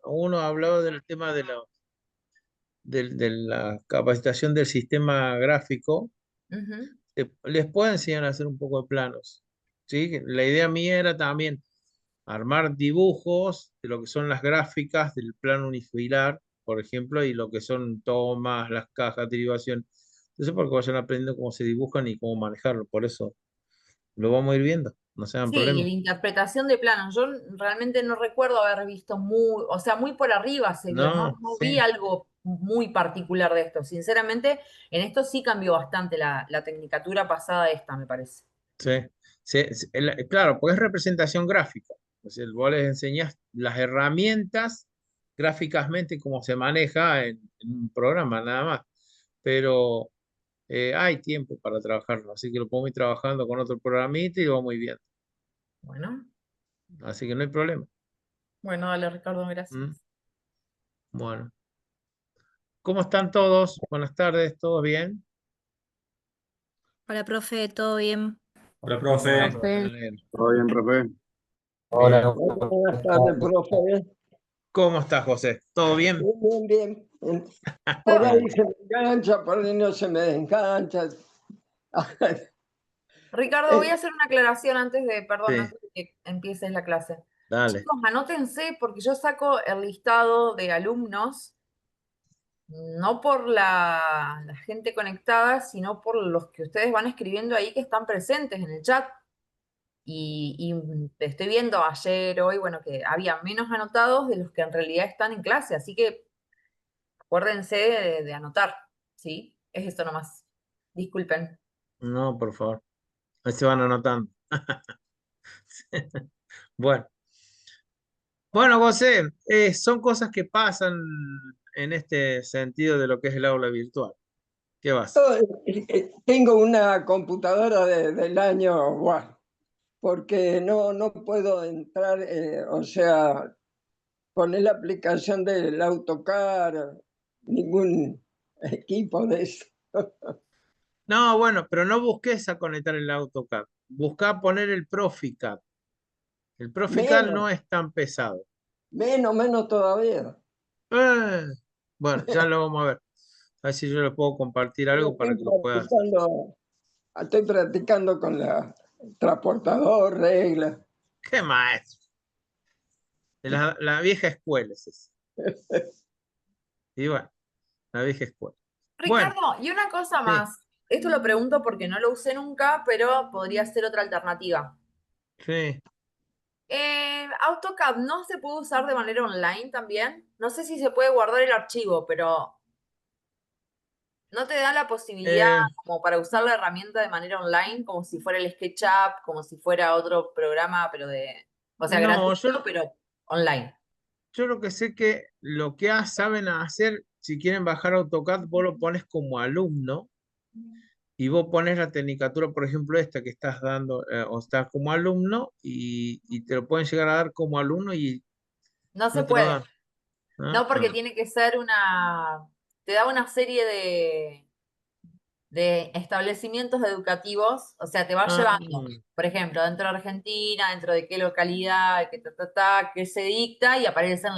uno hablaba del tema de la capacitación del sistema gráfico. Ujú. Les puedo enseñar a hacer un poco de planos. ¿Sí? La idea mía era también armar dibujos de lo que son las gráficas del plano unifilar, por ejemplo, y lo que son tomas, las cajas, derivación. Entonces, porque vayan aprendiendo cómo se dibujan y cómo manejarlo. Por eso lo vamos a ir viendo, no se hagan Sí, y la problema. interpretación de planos. Yo realmente no recuerdo haber visto muy, o sea, muy por arriba se vio, no, No, no vi sí, algo muy particular de esto. Sinceramente, en esto sí cambió bastante la tecnicatura pasada a esta, me parece. sí. Claro, pues es representación gráfica. O sea, vos les enseñás las herramientas gráficamente cómo se maneja en un programa nada más. Pero hay tiempo para trabajarlo, así que lo podemos ir trabajando con otro programita y lo vamos muy bien. Bueno, Así que no hay problema. bueno, dale, Ricardo, ¿Mm? gracias. Bueno, ¿cómo están todos? Buenas tardes, ¿todos bien? Hola, profe, ¿todo bien? Hola, Bueno, profe. me Profe. alegro. Todo bien, profe. Bien. Hola, Buenas tardes, profe. ¿Cómo estás, José? ¿Todo bien? Bien, bien, bien. Por Me ahí alegro. se me engancha, por ahí no se me engancha. Ricardo, voy a Eh, hacer una aclaración antes de, perdón, Sí, antes de que empieces la clase. dale. Chicos, anótense porque yo saco el listado de alumnos, no por la gente conectada, sino por los que ustedes van escribiendo ahí que están presentes en el chat. Y estoy viendo ayer, hoy, bueno, que había menos anotados de los que en realidad están en clase, así que acuérdense de anotar, ¿sí? Es esto nomás. Disculpen. No, por favor. Ahí se van anotando. Bueno, bueno, José, son cosas que pasan en este sentido de lo que es el aula virtual. ¿Qué vas? yo, tengo una computadora del año, bueno, porque no puedo entrar, o sea, poner la aplicación del AutoCAD, ningún equipo de eso. No, bueno, pero no busques a conectar el AutoCAD. Busca poner el Proficad. El Proficad Menos, no es tan pesado. menos todavía. Eh, bueno, ya lo vamos a ver. A ver si yo le puedo compartir Pero algo para que lo puedas. estoy practicando con la transportador, regla. ¿Qué maestro? De la vieja escuela es ese. Y bueno, la vieja escuela. Bueno, Ricardo, y una cosa sí, más. Esto lo pregunto porque no lo usé nunca, pero podría ser otra alternativa. sí. AutoCAD no se puede usar de manera online también. No sé si se puede guardar el archivo, pero no te da la posibilidad Eh, como para usar la herramienta de manera online, como si fuera el SketchUp, como si fuera otro programa, pero o sea, no, gratuito, pero online. yo lo que sé que lo que saben hacer, si quieren bajar AutoCAD, vos lo pones como alumno y vos pones la tecnicatura, por ejemplo, esta que estás dando, o estás como alumno y te lo pueden llegar a dar como alumno y No se no te lo puede. dan. Ah, No, porque ah, tiene que ser te da una serie de establecimientos educativos, o sea, te va ah, llevando, por ejemplo, dentro de Argentina, dentro de qué localidad, qué se dicta, y aparecen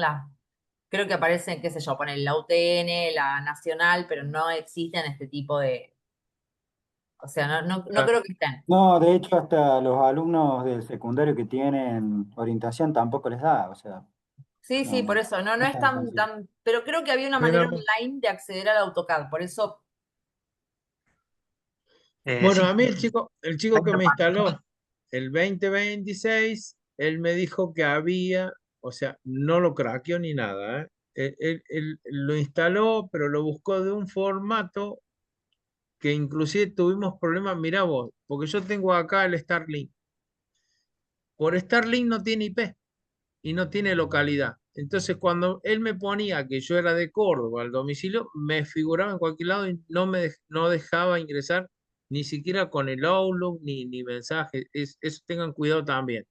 creo que aparecen, qué sé yo, ponen la UTN, la Nacional, pero no existen este tipo o sea, no ah, creo que estén. No, de hecho, hasta los alumnos del secundario que tienen orientación tampoco les da, o sea, Sí, no, sí, por no, eso, no no es es tan sencillo. pero creo que había una mira manera vos. online de acceder al AutoCAD, por eso, Bueno, sí. a mí el chico que me instaló el 2026, él me dijo que había, o sea, no lo craqueó ni nada, ¿eh? Él lo instaló, pero lo buscó de un formato que inclusive tuvimos problemas, mirá vos, porque yo tengo acá el Starlink. Por Starlink no tiene IP y no tiene localidad. Entonces, cuando él me ponía que yo era de Córdoba al domicilio, me figuraba en cualquier lado y no dejaba ingresar ni siquiera con el Outlook ni mensaje. Eso tengan cuidado también.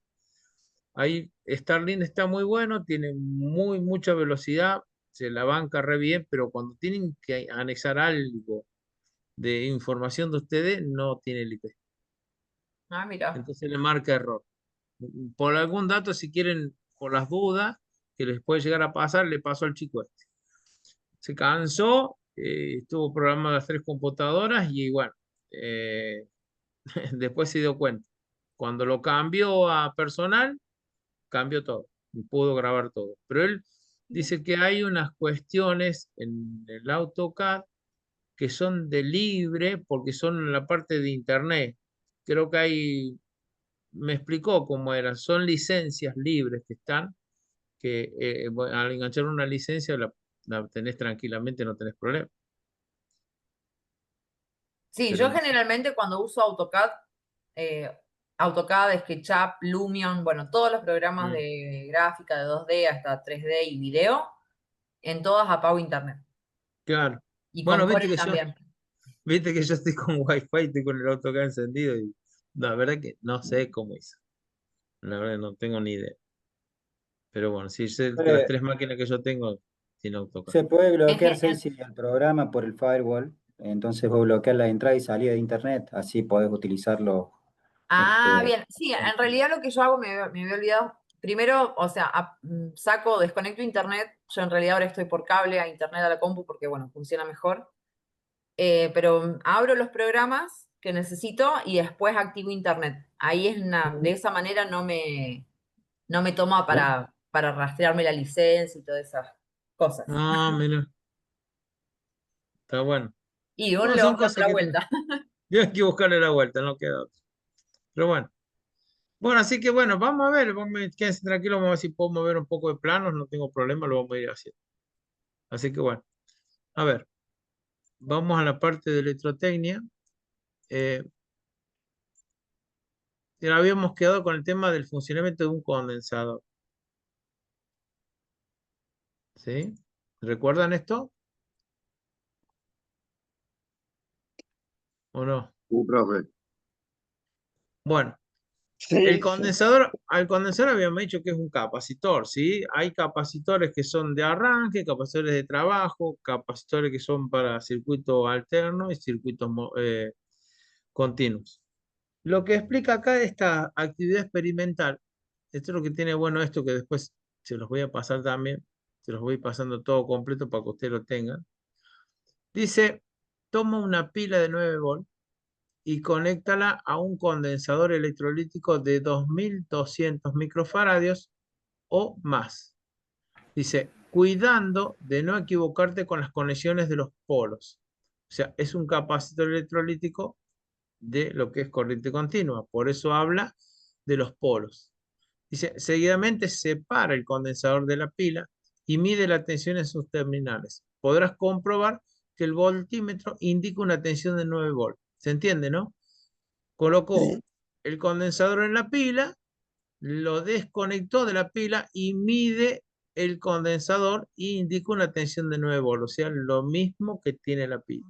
Ahí Starlink está muy bueno, tiene mucha velocidad, se la banca re bien, pero cuando tienen que anexar algo de información de ustedes, no tiene el IP. Ah, mira. Entonces le marca error. Por algún dato, si quieren, por las dudas, que les puede llegar a pasar, le pasó al chico este. Se cansó, estuvo programando las 3 computadoras y bueno, eh, después se dio cuenta. Cuando lo cambió a personal, cambió todo y pudo grabar todo. Pero él dice que hay unas cuestiones en el AutoCAD que son de libre porque son en la parte de internet. Creo que hay, me explicó cómo eran, son licencias libres que están, que bueno, al enganchar una licencia la tenés tranquilamente, no tenés problema. Sí, Pero yo generalmente cuando uso AutoCAD, eh, AutoCAD, SketchUp, Lumion, bueno, todos los programas mm, de gráfica de 2D hasta 3D y video, en todas apago internet. claro. Y con Bueno, Corel también. viste que yo estoy con Wi-Fi, estoy con el AutoCAD encendido y la verdad que no sé cómo hizo. La verdad no tengo ni idea. Pero bueno, si sé que las Eh, 3 máquinas que yo tengo tienen AutoCAD. Se puede En bloquear, gen- Ceci, el programa por el firewall. Entonces vos bloqueas la entrada y salida de internet. Así podés utilizarlo. Ah, Este, bien. Sí, en realidad lo que yo hago, me había olvidado. Primero, o sea, saco, desconecto internet. Yo en realidad ahora estoy por cable a internet a la compu porque, bueno, funciona mejor. Pero abro los programas que necesito y después activo internet. Ahí de esa manera no me toma para rastrearme la licencia y todas esas cosas. Ah, mira, está bueno. Y uno Bueno, le va son buscando cosas la que vuelta. hay que buscarle la vuelta, no queda otra. Pero bueno. Bueno, así que bueno, vamos a ver, quédense tranquilos, vamos a ver si puedo mover un poco de planos, no tengo problema, lo vamos a ir haciendo. Así que bueno, a ver, vamos a la parte de electrotecnia. Eh, ya habíamos quedado con el tema del funcionamiento de un condensador, ¿sí? ¿Recuerdan esto o no? Sí, profe. Bueno, el Sí, sí. condensador, al condensador habíamos dicho que es un capacitor, ¿sí? Hay capacitores que son de arranque, capacitores de trabajo, capacitores que son para circuitos alternos y circuitos continuos. Lo que explica acá esta actividad experimental, esto es lo que tiene bueno esto que después se los voy a pasar también, se los voy pasando todo completo para que ustedes lo tengan. Dice, toma una pila de 9 volts y conéctala a un condensador electrolítico de 2200 microfaradios o más. Dice, cuidando de no equivocarte con las conexiones de los polos. O sea, es un capacitor electrolítico de lo que es corriente continua. Por eso habla de los polos. Dice, seguidamente separa el condensador de la pila y mide la tensión en sus terminales. Podrás comprobar que el voltímetro indica una tensión de 9 volts. ¿Se entiende, no? Colocó Sí. el condensador en la pila, lo desconectó de la pila y mide el condensador y indica una tensión de 9 volts. O sea, lo mismo que tiene la pila.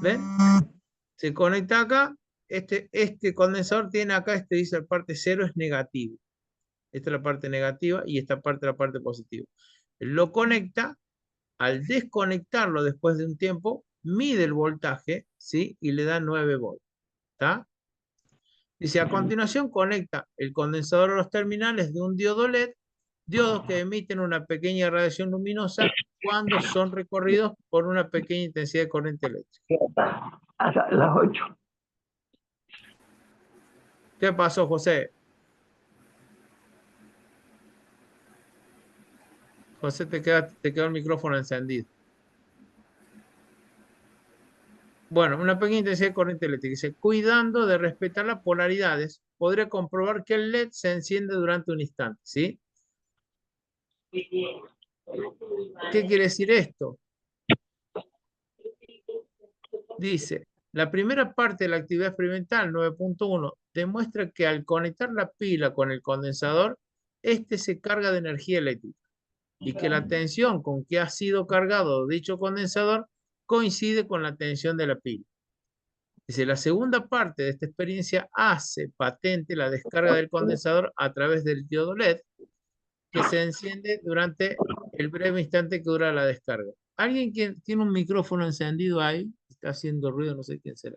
¿Ven? Se conecta acá. Este condensador tiene acá, dice la parte 0 es negativo. Esta es la parte negativa y esta parte es la parte positiva. Lo conecta, al desconectarlo después de un tiempo, mide el voltaje, ¿sí? Y le da 9 volts. ¿Está? Dice, a continuación conecta el condensador a los terminales de un diodo LED, diodos que emiten una pequeña radiación luminosa cuando son recorridos por una pequeña intensidad de corriente eléctrica. Hasta las 8. ¿Qué pasó, José? José, te quedó el micrófono encendido. Bueno, una pequeña intensidad de corriente eléctrica. Dice, cuidando de respetar las polaridades, podría comprobar que el LED se enciende durante un instante, ¿sí? ¿Qué quiere decir esto? Dice, la primera parte de la actividad experimental 9.1 demuestra que al conectar la pila con el condensador, este se carga de energía eléctrica y que la tensión con que ha sido cargado dicho condensador coincide con la tensión de la pila. Dice, la segunda parte de esta experiencia hace patente la descarga del condensador a través del diodo LED que se enciende durante el breve instante que dura la descarga. ¿Alguien que tiene un micrófono encendido ahí? Está haciendo ruido, no sé quién será.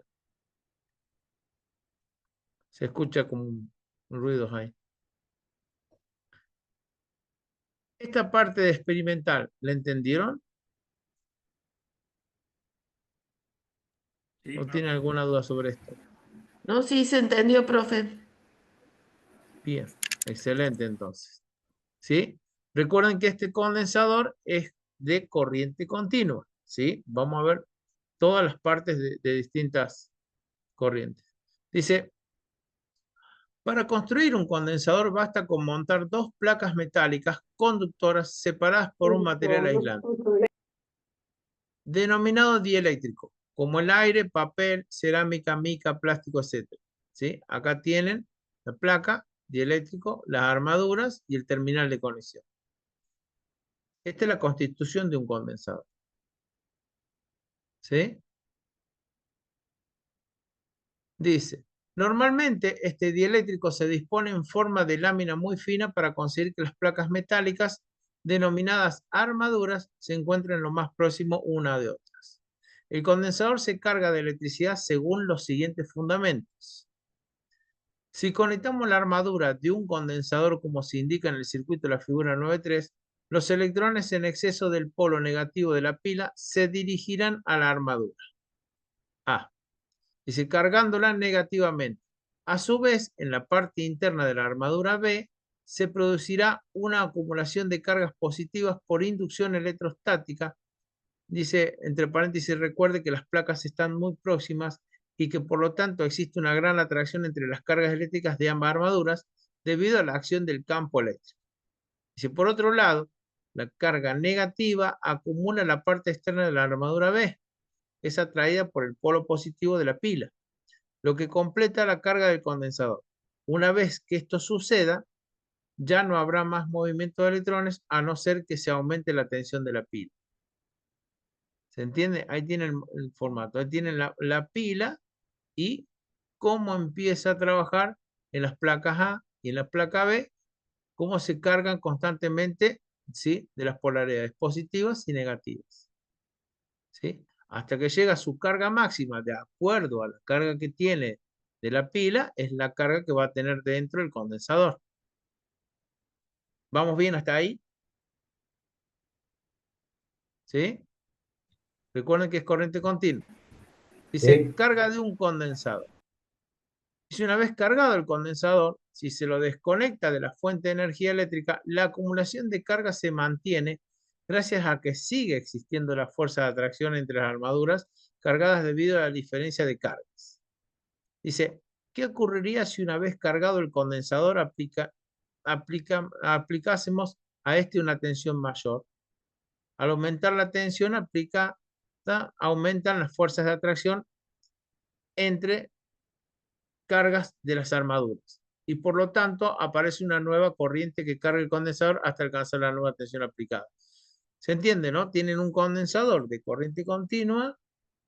Se escucha como un ruido ahí. Esta parte de experimental, ¿la entendieron? Sí, ¿O profe. tienen alguna duda sobre esto? No, sí, se entendió, profe. Bien, excelente entonces. ¿Sí? Recuerden que este condensador es de corriente continua. ¿Sí? Vamos a ver todas las partes de distintas corrientes. Dice, para construir un condensador basta con montar dos placas metálicas conductoras separadas por un material aislante, denominado dieléctrico, como el aire, papel, cerámica, mica, plástico, etc. ¿Sí? Acá tienen la placa dieléctrico, las armaduras y el terminal de conexión. Esta es la constitución de un condensador. ¿Sí? Dice, normalmente este dieléctrico se dispone en forma de lámina muy fina para conseguir que las placas metálicas, denominadas armaduras, se encuentren lo más próximo una de otras. El condensador se carga de electricidad según los siguientes fundamentos. Si conectamos la armadura de un condensador como se indica en el circuito de la figura 9.3, los electrones en exceso del polo negativo de la pila se dirigirán a la armadura A. Dice, cargándola negativamente. A su vez, en la parte interna de la armadura B, se producirá una acumulación de cargas positivas por inducción electrostática. Dice, entre paréntesis, recuerde que las placas están muy próximas y que por lo tanto existe una gran atracción entre las cargas eléctricas de ambas armaduras debido a la acción del campo eléctrico. Dice, por otro lado, la carga negativa acumula la parte externa de la armadura B. Es atraída por el polo positivo de la pila, lo que completa la carga del condensador. Una vez que esto suceda, ya no habrá más movimiento de electrones a no ser que se aumente la tensión de la pila. ¿Se entiende? Ahí tienen el formato. Ahí tienen la pila y cómo empieza a trabajar en las placas A y en la placa B, cómo se cargan constantemente, ¿sí?, de las polaridades positivas y negativas. ¿Sí? Hasta que llega a su carga máxima, de acuerdo a la carga que tiene de la pila, es la carga que va a tener dentro el condensador. ¿Vamos bien hasta ahí? ¿Sí? Recuerden que es corriente continua. Dice, Sí. carga de un condensador. Dice, una vez cargado el condensador, si se lo desconecta de la fuente de energía eléctrica, la acumulación de carga se mantiene gracias a que sigue existiendo la fuerza de atracción entre las armaduras cargadas debido a la diferencia de cargas. Dice, ¿qué ocurriría si una vez cargado el condensador aplicásemos a este una tensión mayor? Al aumentar la tensión aumentan las fuerzas de atracción entre cargas de las armaduras y por lo tanto aparece una nueva corriente que carga el condensador hasta alcanzar la nueva tensión aplicada. ¿Se entiende, no? Tienen un condensador de corriente continua,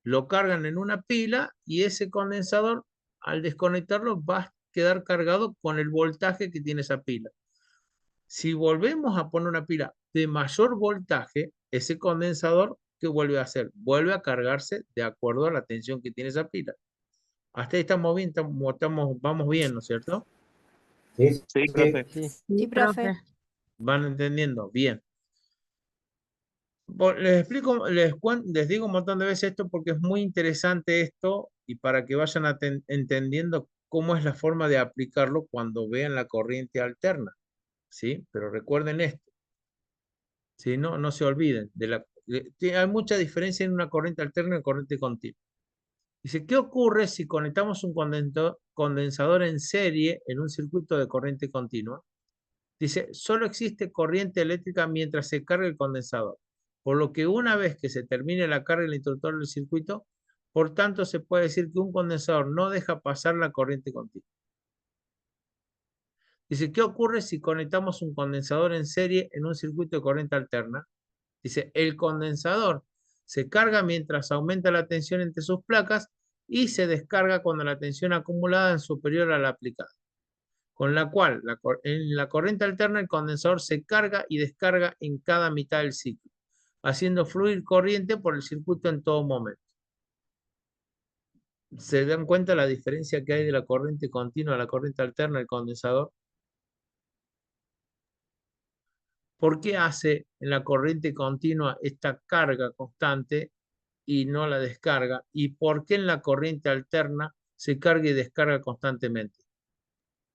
lo cargan en una pila y ese condensador, al desconectarlo, va a quedar cargado con el voltaje que tiene esa pila. Si volvemos a poner una pila de mayor voltaje, ese condensador, ¿qué vuelve a hacer? Vuelve a cargarse de acuerdo a la tensión que tiene esa pila. Hasta ahí estamos bien, vamos bien, ¿no es cierto? Sí, Sí, profe. Sí. Sí, profe. ¿Van entendiendo? Bien. Les explico, les digo un montón de veces esto porque es muy interesante esto y para que vayan entendiendo cómo es la forma de aplicarlo cuando vean la corriente alterna, ¿sí? Pero recuerden esto, ¿sí? No se olviden. Hay mucha diferencia en una corriente alterna y una corriente continua. Dice, ¿qué ocurre si conectamos un condensador en serie en un circuito de corriente continua? Dice, solo existe corriente eléctrica mientras se carga el condensador, por lo que una vez que se termine la carga del interruptor del circuito, por tanto se puede decir que un condensador no deja pasar la corriente continua. Dice, ¿qué ocurre si conectamos un condensador en serie en un circuito de corriente alterna? Dice, el condensador se carga mientras aumenta la tensión entre sus placas y se descarga cuando la tensión acumulada es superior a la aplicada, con la cual en la corriente alterna el condensador se carga y descarga en cada mitad del ciclo, haciendo fluir corriente por el circuito en todo momento. ¿Se dan cuenta la diferencia que hay de la corriente continua a la corriente alterna del condensador? ¿Por qué hace en la corriente continua esta carga constante y no la descarga? ¿Y por qué en la corriente alterna se carga y descarga constantemente?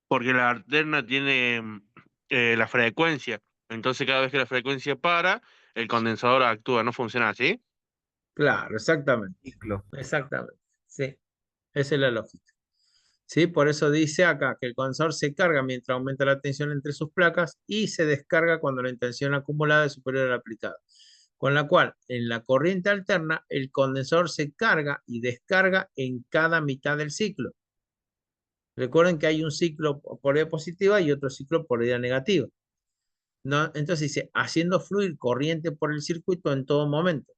Porque la alterna tiene la frecuencia. Entonces, cada vez que la frecuencia para, el condensador actúa. ¿No funciona así? Claro, exactamente. Ciclo. Exactamente. Sí, esa es la lógica. ¿Sí? Por eso dice acá que el condensador se carga mientras aumenta la tensión entre sus placas y se descarga cuando la tensión acumulada es superior a la aplicada. Con la cual, en la corriente alterna, el condensador se carga y descarga en cada mitad del ciclo. Recuerden que hay un ciclo por polaridad positiva y otro ciclo por polaridad negativa. ¿No? Entonces dice, haciendo fluir corriente por el circuito en todo momento.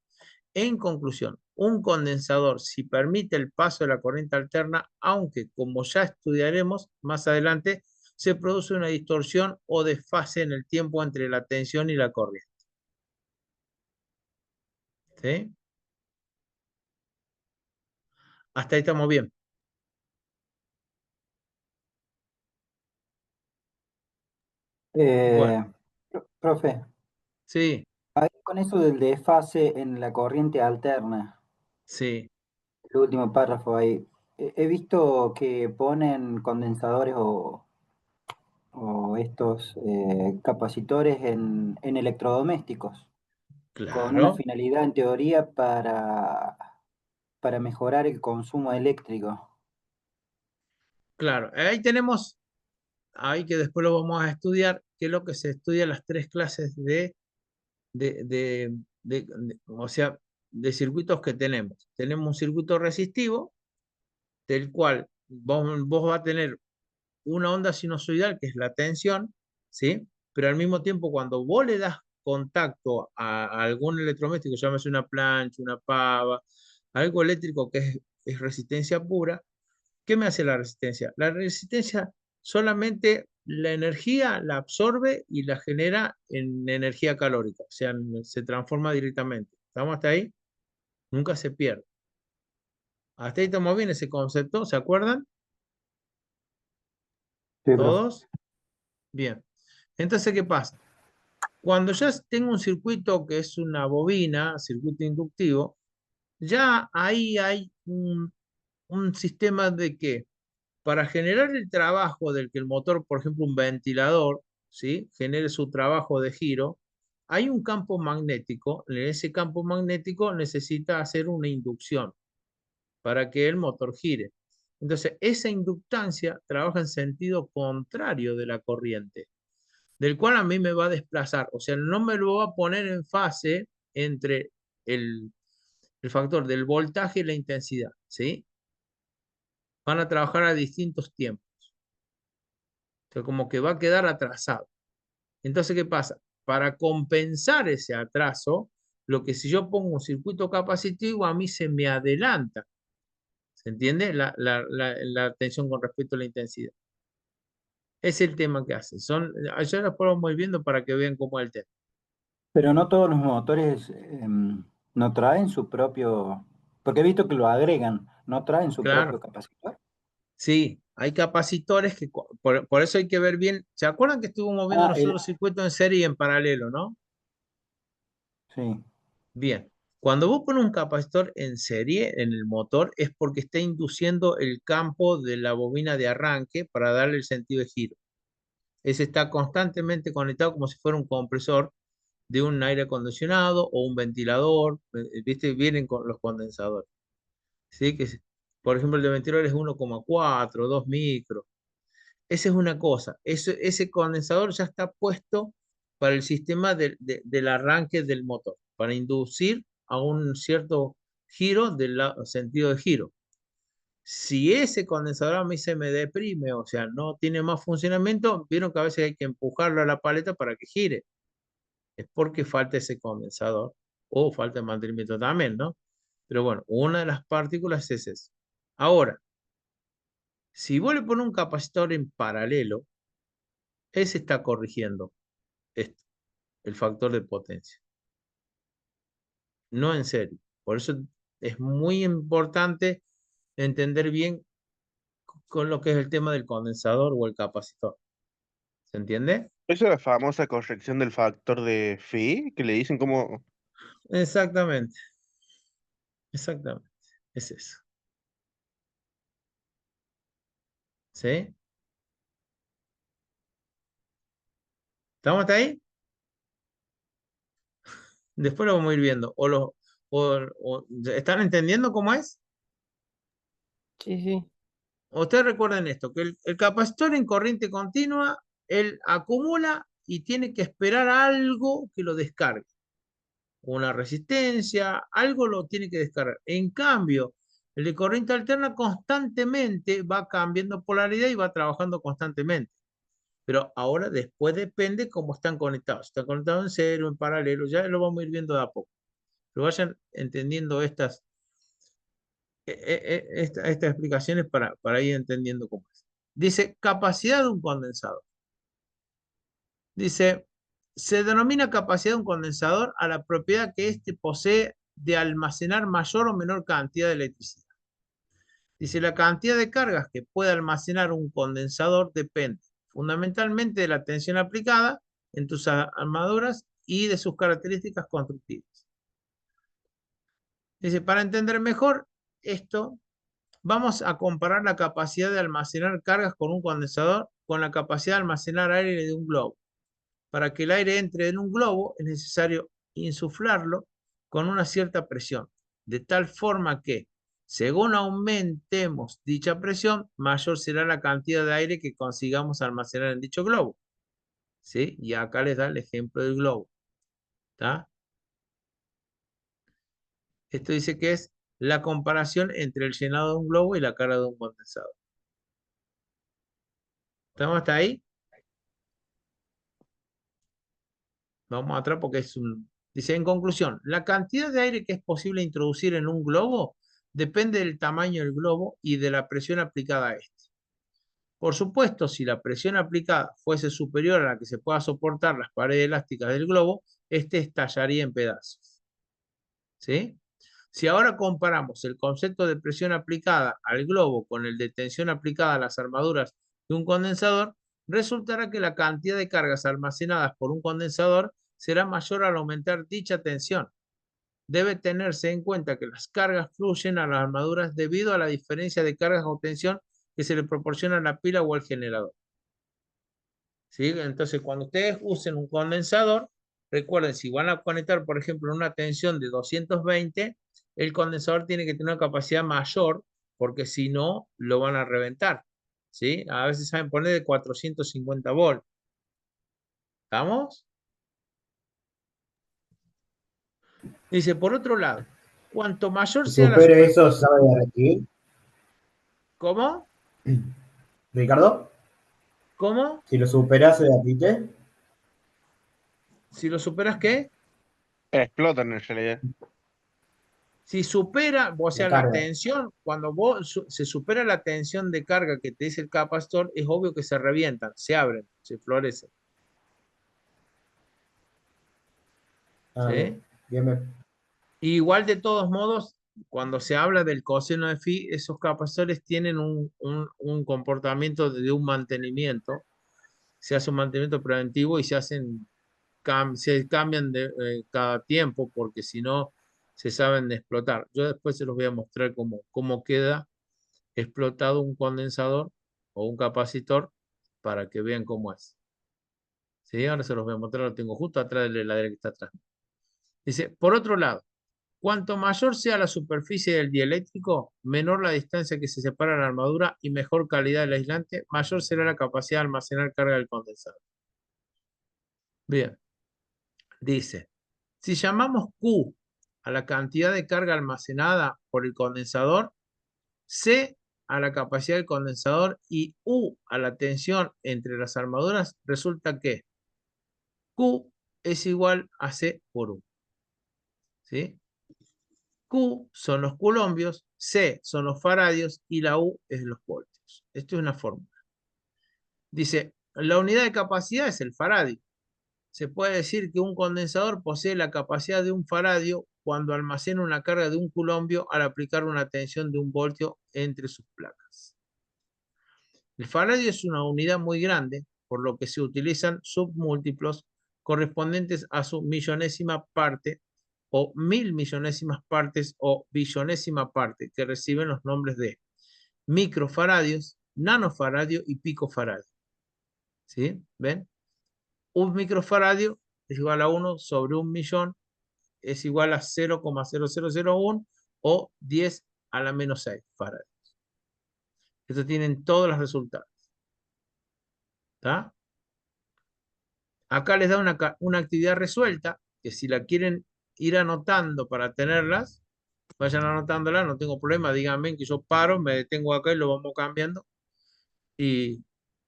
En conclusión, un condensador, si permite el paso de la corriente alterna, aunque como ya estudiaremos más adelante, se produce una distorsión o desfase en el tiempo entre la tensión y la corriente. ¿Sí? Hasta ahí estamos bien. Bueno, Profe, sí, ahí con eso del desfase en la corriente alterna, sí, el último párrafo ahí, he visto que ponen condensadores o estos capacitores en electrodomésticos, con una claro, finalidad en teoría para mejorar el consumo eléctrico. claro. Ahí tenemos, ahí que después lo vamos a estudiar, que es lo que se estudia en las tres clases de, de- o sea, de circuitos que tenemos. Tenemos un circuito resistivo, del cual vos vas a tener una onda sinusoidal, que es la tensión, ¿sí? Pero al mismo tiempo, cuando vos le das contacto a algún electrodoméstico, llámese una plancha, una pava, algo eléctrico que es resistencia pura, ¿qué me hace la resistencia? La resistencia solamente la energía la absorbe y la genera en energía calórica, o sea, se transforma directamente. ¿Estamos hasta ahí? Nunca se pierde. Hasta ahí estamos bien ese concepto, ¿se acuerdan? Sí, profe. ¿Todos? Bien. Entonces, ¿qué pasa? Cuando ya tengo un circuito que es una bobina, circuito inductivo, ya ahí hay un sistema de que para generar el trabajo del que el motor, por ejemplo, un ventilador, ¿sí? Genere su trabajo de giro, hay un campo magnético. En ese campo magnético necesita hacer una inducción para que el motor gire. Entonces, esa inductancia trabaja en sentido contrario de la corriente, del cual a mí me va a desplazar. O sea, no me lo va a poner en fase entre el, el factor del voltaje y la intensidad, ¿sí? Van a trabajar a distintos tiempos. O sea, como que va a quedar atrasado. Entonces, ¿qué pasa? Para compensar ese atraso, lo que si yo pongo un circuito capacitivo, a mí se me adelanta. ¿Se entiende? La tensión con respecto a la intensidad. Es el tema que hace. Yo los puedo ir viendo para que vean cómo es el tema. Pero no todos los motores no traen su propio, porque he visto que lo agregan, no traen su propio Claro, capacitor. sí, hay capacitores que, por eso hay que ver bien. ¿Se acuerdan que estuvimos viendo Ah, nosotros circuitos en serie y en paralelo, no? sí. Bien, cuando vos pones un capacitor en serie en el motor es porque está induciendo el campo de la bobina de arranque para darle el sentido de giro. Ese está constantemente conectado como si fuera un compresor de un aire acondicionado o un ventilador, ¿viste? Vienen con los condensadores. ¿Sí? Por ejemplo, el de ventilador es 1,4, 2 micros. Esa es una cosa. Ese condensador ya está puesto para el sistema del arranque del motor, para inducir a un cierto giro del sentido de giro. Si ese condensador a mí se me deprime, o sea, no tiene más funcionamiento, vieron que a veces hay que empujarlo a la paleta para que gire. Es porque falta ese condensador o falta el mantenimiento también, ¿no? Pero bueno, una de las partículas es eso. Ahora, si vos le pones un capacitor en paralelo, ese está corrigiendo esto, el factor de potencia, no en serio. Por eso es muy importante entender bien con lo que es el tema del condensador o el capacitor. ¿Se entiende? Esa es la famosa corrección del factor de phi, que le dicen como... Exactamente, exactamente. Es eso. ¿Sí? ¿Estamos hasta ahí? Después lo vamos a ir viendo. ¿Están entendiendo cómo es? Sí, sí. Ustedes recuerden esto, que el capacitor en corriente continua, él acumula y tiene que esperar algo que lo descargue. Una resistencia, algo lo tiene que descargar. En cambio, el de corriente alterna constantemente va cambiando polaridad y va trabajando constantemente. Pero ahora después depende cómo están conectados. Si están conectados en cero, en paralelo, ya lo vamos a ir viendo de a poco. Pero vayan entendiendo estas explicaciones para ir entendiendo cómo es. Dice, capacidad de un condensador. Dice, se denomina capacidad de un condensador a la propiedad que éste posee de almacenar mayor o menor cantidad de electricidad. Dice, la cantidad de cargas que puede almacenar un condensador depende fundamentalmente de la tensión aplicada en tus armaduras y de sus características constructivas. Dice, para entender mejor esto, vamos a comparar la capacidad de almacenar cargas con un condensador con la capacidad de almacenar aire de un globo. Para que el aire entre en un globo es necesario insuflarlo con una cierta presión, de tal forma que, según aumentemos dicha presión, mayor será la cantidad de aire que consigamos almacenar en dicho globo. ¿Sí? Y acá les da el ejemplo del globo. ¿Está? Esto dice que es la comparación entre el llenado de un globo y la carga de un condensador. ¿Estamos hasta ahí? Vamos atrás porque es un... Dice, en conclusión, la cantidad de aire que es posible introducir en un globo depende del tamaño del globo y de la presión aplicada a este. Por supuesto, si la presión aplicada fuese superior a la que se pueda soportar las paredes elásticas del globo, este estallaría en pedazos. ¿Sí? Si ahora comparamos el concepto de presión aplicada al globo con el de tensión aplicada a las armaduras de un condensador, resultará que la cantidad de cargas almacenadas por un condensador será mayor al aumentar dicha tensión. Debe tenerse en cuenta que las cargas fluyen a las armaduras debido a la diferencia de cargas o tensión que se le proporciona a la pila o al generador. ¿Sí? Entonces, cuando ustedes usen un condensador, recuerden, si van a conectar, por ejemplo, una tensión de 220, el condensador tiene que tener una capacidad mayor, porque si no, lo van a reventar. ¿Sí? A veces saben poner de 450 volts. ¿Estamos? Dice, por otro lado, cuanto mayor Si sea la supere superficie... eso, ¿se sabe derretir? ¿Cómo? Ricardo, ¿Cómo? si lo supera, ¿se derrite? Si lo superas, ¿qué? Explotan en realidad. Si supera, o La sea, la carga. tensión, cuando se supera la tensión de carga que te dice el capacitor, es obvio que se revientan, se abren, se florecen. Ah, bien. ¿Sí? Bien, bien. Igual de todos modos, cuando se habla del coseno de phi, esos capacitores tienen un comportamiento de un mantenimiento. Se hace un mantenimiento preventivo y se cambian cada tiempo porque si no se saben de explotar. Yo después se los voy a mostrar cómo queda explotado un condensador o un capacitor para que vean cómo es. ¿Sí? Ahora se los voy a mostrar, lo tengo justo atrás de la heladera que está atrás. Dice, por otro lado, cuanto mayor sea la superficie del dieléctrico, menor la distancia que se separa la armadura y mejor calidad del aislante, mayor será la capacidad de almacenar carga del condensador. Bien, dice, si llamamos Q a la cantidad de carga almacenada por el condensador, C a la capacidad del condensador y U a la tensión entre las armaduras, resulta que Q es igual a C por U. ¿Sí? Q son los coulombios, C son los faradios y la U es los voltios. Esto es una fórmula. Dice, la unidad de capacidad es el faradio. Se puede decir que un condensador posee la capacidad de un faradio cuando almacena una carga de un coulombio al aplicar una tensión de 1 voltio entre sus placas. El faradio es una unidad muy grande, por lo que se utilizan submúltiplos correspondientes a su millonésima parte o mil millonésimas partes o billonésima parte, que reciben los nombres de microfaradios, nanofaradio y picofaradio. ¿Sí? ¿Ven? Un microfaradio es igual a 1 sobre 1.000.000, es igual a 0,0001 o 10 a la menos 6 faradios. Esto tienen todos los resultados. ¿Está? Acá les da una actividad resuelta, que si la quieren ir anotando para tenerlas, vayan anotándola, no tengo problema, díganme que yo paro, me detengo acá y lo vamos cambiando. Y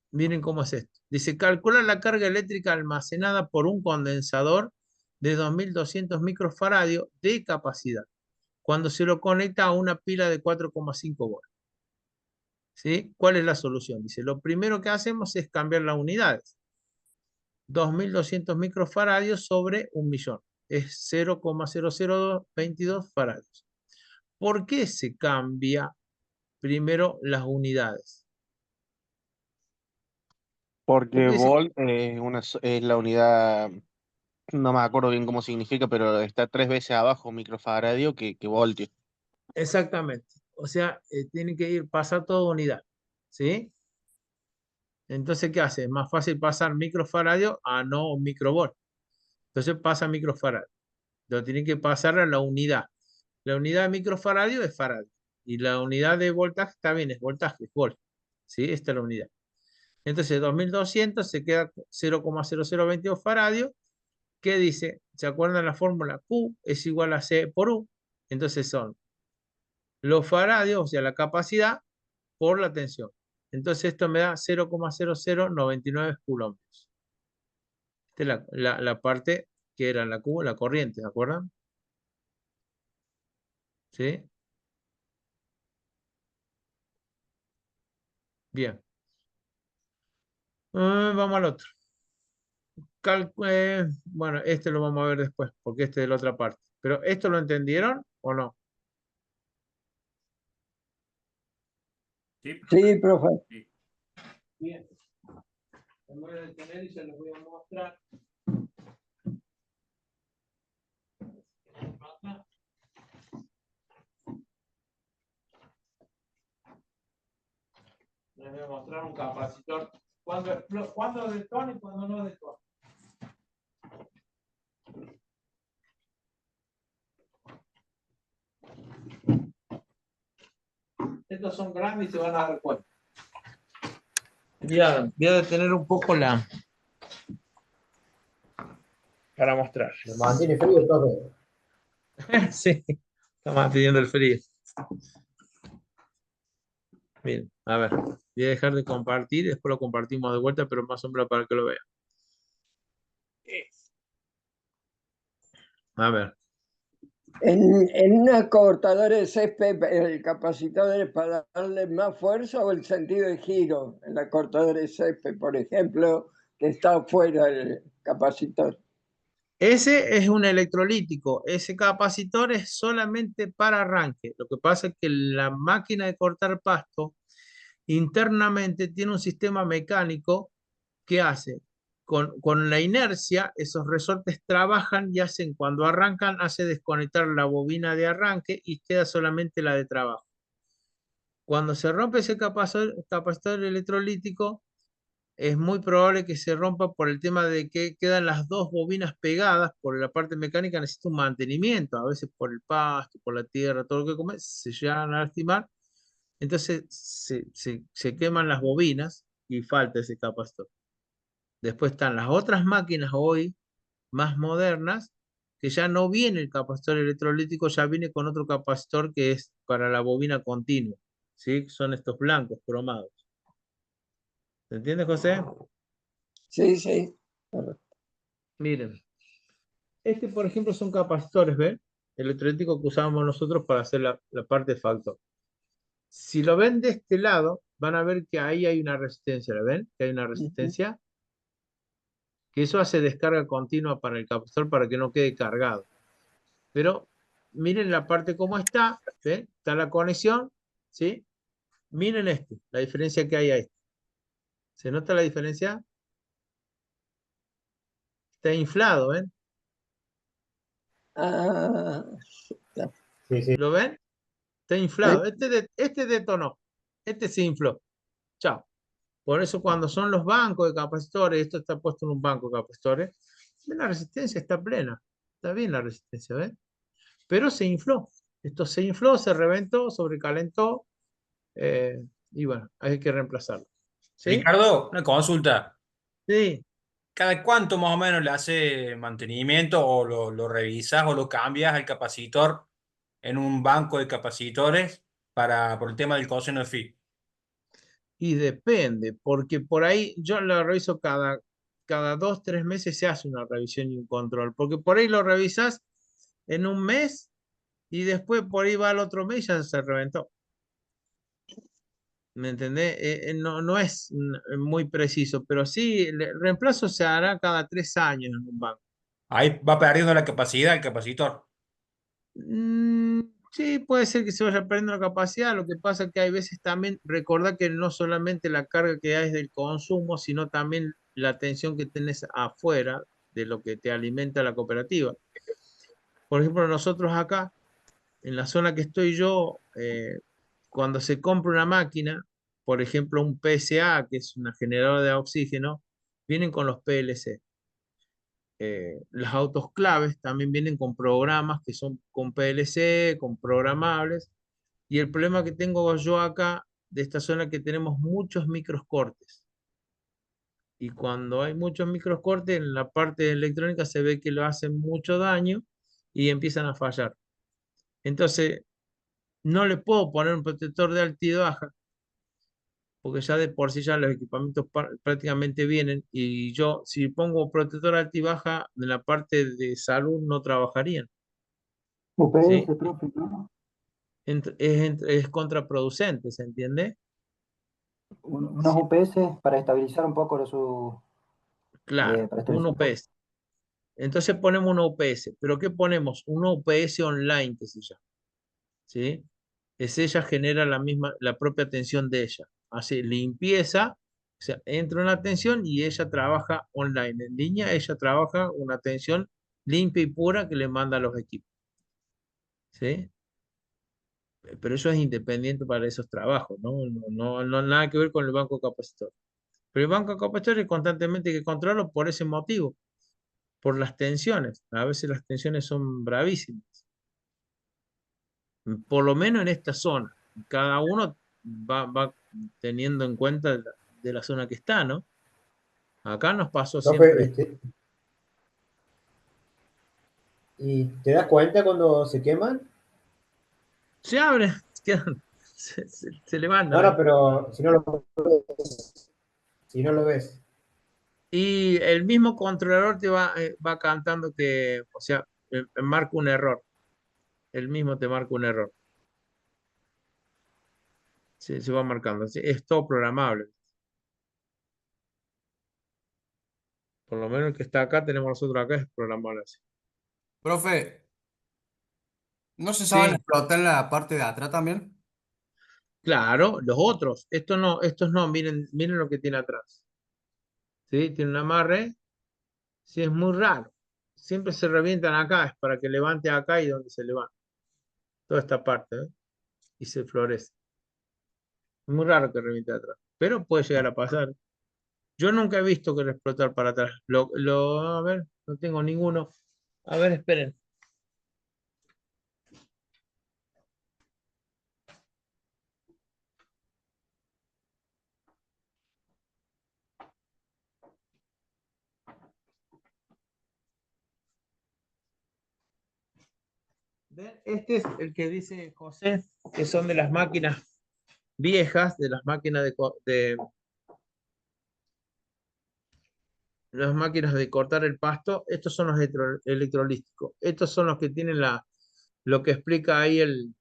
miren cómo es esto. Dice, calcular la carga eléctrica almacenada por un condensador de 2200 microfaradios de capacidad cuando se lo conecta a una pila de 4,5 volts. ¿Sí? ¿Cuál es la solución? Dice, lo primero que hacemos es cambiar las unidades. 2200 microfaradios sobre 1.000.000. Es 0,0022 faradios. ¿Por qué se cambia primero las unidades? Porque Porque volt es la unidad, no me acuerdo bien cómo significa, pero está 3 veces abajo microfaradio que voltio. exactamente. O sea, tiene que pasar toda unidad. ¿Sí? Entonces, ¿qué hace? Es más fácil pasar microfaradio a no microvolt. Entonces pasa microfaradio. Lo tiene que pasar a la unidad. La unidad de microfaradio es faradio. Y la unidad de voltaje está bien, es voltaje, es volt. ¿Sí? Esta es la unidad. Entonces, 2200 se queda 0,0022 faradio. ¿Qué dice? ¿Se acuerdan la fórmula? Q es igual a C por U. Entonces son los faradios, o sea, la capacidad, por la tensión. Entonces esto me da 0,0099 coulombs. Esta es la parte que era la Q, la corriente, ¿de acuerdo? ¿Sí? Bien. Vamos al otro. Bueno, este lo vamos a ver después, porque este es de la otra parte. Pero ¿esto lo entendieron o no? Sí, Sí, profe. sí. Bien. Me voy a detener y se los voy a mostrar. Acá. Les voy a mostrar un capacitor. ¿Cuándo detona y cuándo no detona? Estos son grandes y se van a dar cuenta. Voy a detener un poco para mostrar. Me mantiene frío todo. Sí, está manteniendo el frío. Bien, a ver, voy a dejar de compartir, después lo compartimos de vuelta, pero más o menos para que lo vean. A ver, En una cortadora de césped, ¿el capacitor es para darle más fuerza o el sentido de giro? En la cortadora de césped, por ejemplo, que está afuera el capacitor. ese es un electrolítico, ese capacitor es solamente para arranque. Lo que pasa es que la máquina de cortar pasto internamente tiene un sistema mecánico que hace, con la inercia, esos resortes trabajan y hacen, cuando arrancan, hace desconectar la bobina de arranque y queda solamente la de trabajo. Cuando se rompe ese capacitor electrolítico, es muy probable que se rompa por el tema de que quedan las dos bobinas pegadas. Por la parte mecánica necesita un mantenimiento, a veces por el pasto, por la tierra, todo lo que come, se llegan a lastimar. Entonces se queman las bobinas y falta ese capacitor. Después están las otras máquinas hoy, más modernas, que ya no viene el capacitor electrolítico, ya viene con otro capacitor que es para la bobina continua. ¿Sí? Son estos blancos, cromados. ¿Se entiende, José? Sí, sí. Miren, este, por ejemplo, son capacitores, ¿ven? Electrolíticos que usábamos nosotros para hacer la parte de factor. Si lo ven de este lado, van a ver que ahí hay una resistencia, ¿la ven? Que hay una resistencia, que eso hace descarga continua para el capacitor para que no quede cargado. Pero miren la parte como está, ¿ven? Está la conexión, ¿sí? Miren la diferencia que hay ahí. ¿Se nota la diferencia? Está inflado, ¿ven? Ah, Sí, sí. ¿Lo ven? Está inflado. Este detonó. Este se infló. Chao. Por eso cuando son los bancos de capacitores, esto está puesto en un banco de capacitores, la resistencia está plena. Está bien la resistencia, ¿ven? Pero se infló. Esto se infló, se reventó, sobrecalentó, y bueno, hay que reemplazarlo. ¿Sí? Ricardo, una consulta. Sí. ¿Cada cuánto más o menos le hace mantenimiento o lo revisas o lo cambias al capacitor en un banco de capacitores por el tema del coseno de phi? Y depende, porque por ahí yo lo reviso cada 2, 3 meses se hace una revisión y un control, porque por ahí lo revisas en un mes y después por ahí va el otro mes y ya se reventó. ¿Me entendés? No, no es muy preciso, pero sí, el reemplazo se hará cada 3 años en un banco. Ahí va perdiendo la capacidad el capacitor. Mm, sí, puede ser que se vaya perdiendo la capacidad. Lo que pasa es que hay veces también, recordar que no solamente la carga que hay es del consumo, sino también la tensión que tenés afuera de lo que te alimenta la cooperativa. Por ejemplo, nosotros acá, en la zona que estoy yo, cuando se compra una máquina, por ejemplo, un PSA, que es una generadora de oxígeno, vienen con los PLC. Los autos claves también vienen con programas que son con PLC, con programables. Y el problema que tengo yo acá, de esta zona, es que tenemos muchos microcortes. Y cuando hay muchos microcortes, en la parte electrónica se ve que lo hacen mucho daño y empiezan a fallar. Entonces, no le puedo poner un protector de alta y baja, porque ya de por sí ya los equipamientos prácticamente vienen. Y yo, si pongo protector alta y baja, en la parte de salud no trabajarían. ¿Sí? UPS, profe, ¿no? Es contraproducente, ¿se entiende? Unos UPS para estabilizar un poco Claro, para un estabilizar un poco. UPS. Entonces ponemos un UPS. ¿Pero qué ponemos? Un UPS online, que se llama. ¿Sí? Es ella genera la propia atención de ella. Hace limpieza, o sea, entra una atención y ella trabaja online. En línea, ella trabaja una atención limpia y pura que le manda a los equipos. ¿Sí? Pero eso es independiente para esos trabajos, ¿no? No nada que ver con el banco capacitor. Pero el banco capacitor es constantemente hay que controlarlo por ese motivo, por las tensiones. A veces las tensiones son bravísimas. Por lo menos en esta zona. Cada uno va teniendo en cuenta de la zona que está, ¿no? Acá nos pasó Profe, siempre. ¿y te das cuenta cuando se queman? Se abre, se No, levantan. no, pero si no lo ves. Y el mismo controlador te va cantando que, o sea, marca un error. El mismo te marca un error. Se va marcando. Sí, es todo programable. Por lo menos el que está acá, tenemos nosotros acá, es programable así. Profe, ¿no se saben Sí, explotar la parte de atrás también? claro, los otros. Estos no, miren lo que tiene atrás. ¿Sí? Tiene un amarre. Sí, es muy raro. Siempre se revientan acá, es para que levante acá y donde se levanta. Toda esta parte, ¿eh? Y se florece. Es muy raro que reviente atrás. Pero puede llegar a pasar. Yo nunca he visto que explotar para atrás. A ver, no tengo ninguno. A ver, esperen. ¿Ven? Este es el que dice José, que son de las máquinas viejas, de las máquinas de cortar el pasto. Estos son los electrolísticos. Estos son los que tienen lo que explica ahí en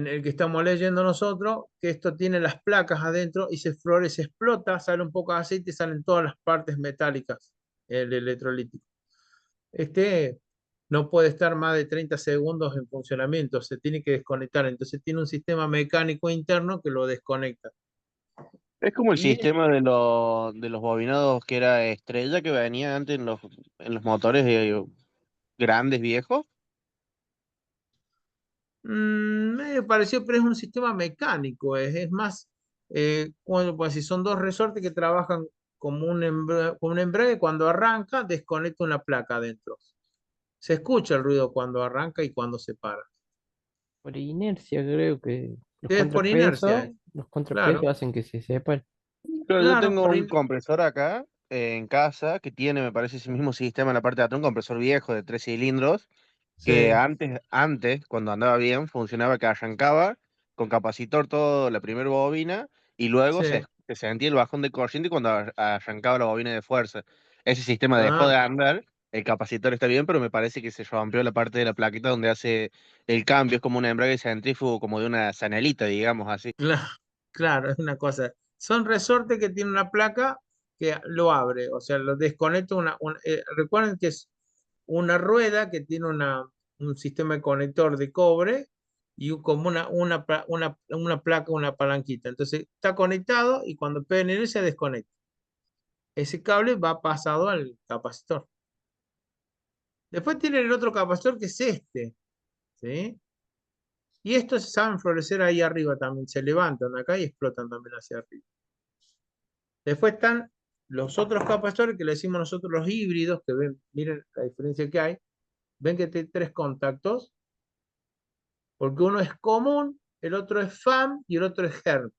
el que estamos leyendo nosotros, que esto tiene las placas adentro y se florece, explota, sale un poco de aceite y salen todas las partes metálicas, el electrolítico. Este no puede estar más de 30 segundos en funcionamiento, se tiene que desconectar, entonces tiene un sistema mecánico interno que lo desconecta. Es como el Y sistema de los bobinados que era estrella que venía antes en los motores grandes viejos. medio parecido, pero es un sistema mecánico. Es más, cuando, pues, si son dos resortes que trabajan como un embrague, cuando arranca, desconecta una placa adentro. Se escucha el ruido cuando arranca y cuando se para. Por inercia creo que Es por inercia, los contrapesos claro, hacen que se separe. Pero yo claro, tengo un compresor acá en casa que tiene, me parece, ese mismo sistema en la parte de atrás, un compresor viejo de 3 cilindros, que sí, antes, cuando andaba bien, funcionaba que arrancaba con capacitor todo la primera bobina y luego sí. se sentía el bajón de corriente cuando arrancaba la bobina de fuerza. Ese sistema dejó Ah, de andar, el capacitor está bien, pero me parece que se rompió la parte de la plaquita donde hace el cambio, es como un embrague centrífugo, como de una zanelita, digamos así. claro, claro, es una cosa. Son resortes que tienen una placa que lo abre, o sea, lo desconecta recuerden que es una rueda que tiene un sistema de conector de cobre y como una placa, una palanquita. Entonces está conectado y cuando pega en él se desconecta. Ese cable va pasado al capacitor. Después tiene el otro capacitor que es este, ¿sí? Y estos saben florecer ahí arriba también, se levantan acá y explotan también hacia arriba. Después están los otros capacitores que le decimos nosotros los híbridos, que ven, miren la diferencia que hay. Ven que tiene 3 contactos, porque uno es común, el otro es FAM y el otro es HERM.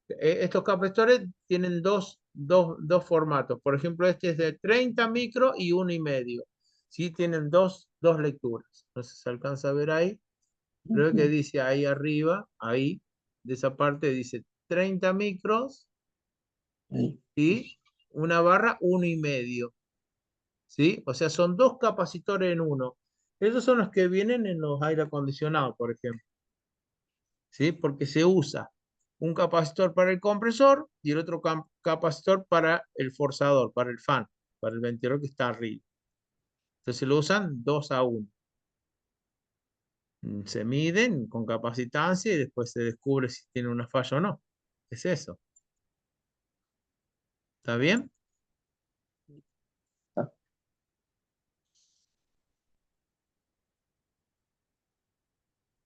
Estos capacitores tienen dos formatos. Por ejemplo, este es de 30 micro y 1,5. ¿Sí? Tienen dos lecturas. No sé si se alcanza a ver ahí. Creo que dice ahí arriba, ahí, de esa parte dice 30 micros y una barra 1,5. ¿Sí? O sea, son dos capacitores en uno. Esos son los que vienen en los aire acondicionados, por ejemplo. ¿Sí? Porque se usa un capacitor para el compresor y el otro capacitor para el forzador, para el fan, para el ventilador que está arriba. Entonces lo usan 2 a 1. Se miden con capacitancia y después se descubre si tiene una falla o no. Es eso. ¿Está bien?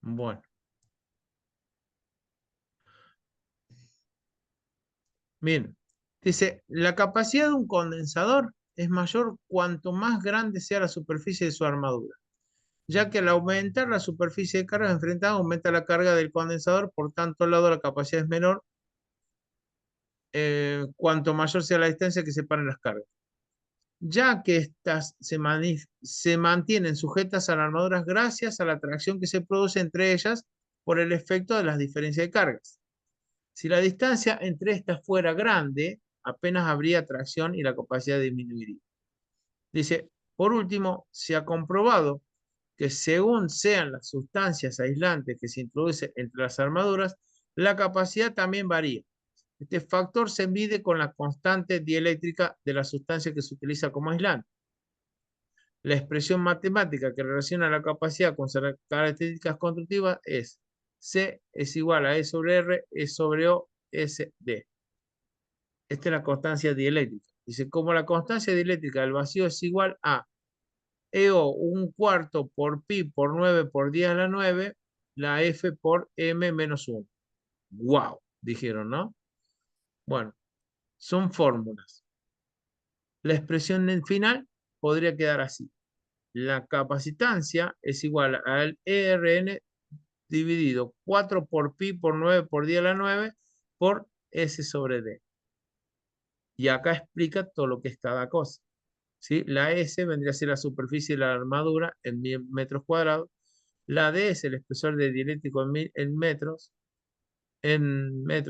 Bueno. Miren, dice, la capacidad de un condensador es mayor cuanto más grande sea la superficie de su armadura, ya que al aumentar la superficie de carga enfrentada aumenta la carga del condensador, por tanto al lado la capacidad es menor cuanto mayor sea la distancia que separen las cargas, ya que éstas se mantienen sujetas a las armaduras gracias a la atracción que se produce entre ellas por el efecto de las diferencias de cargas. Si la distancia entre estas fuera grande, apenas habría tracción y la capacidad disminuiría. Dice, por último, se ha comprobado que según sean las sustancias aislantes que se introducen entre las armaduras, la capacidad también varía. Este factor se mide con la constante dieléctrica de la sustancia que se utiliza como aislante. La expresión matemática que relaciona la capacidad con sus características constructivas es C es igual a E sobre R, E sobre O, S, D. Esta es la constancia dieléctrica. Dice, como la constancia dieléctrica del vacío es igual a EO 1/4 por pi por 9 por 10 a la 9, la F por M menos 1. ¡Wow! Dijeron, ¿no? Bueno, son fórmulas. La expresión en final podría quedar así. La capacitancia es igual al ERN dividido 4 por pi por 9 por 10 a la 9 por S sobre D. Y acá explica todo lo que es cada cosa. ¿Sí? La S vendría a ser la superficie de la armadura en metros cuadrados. La D es el espesor de dieléctrico en metros,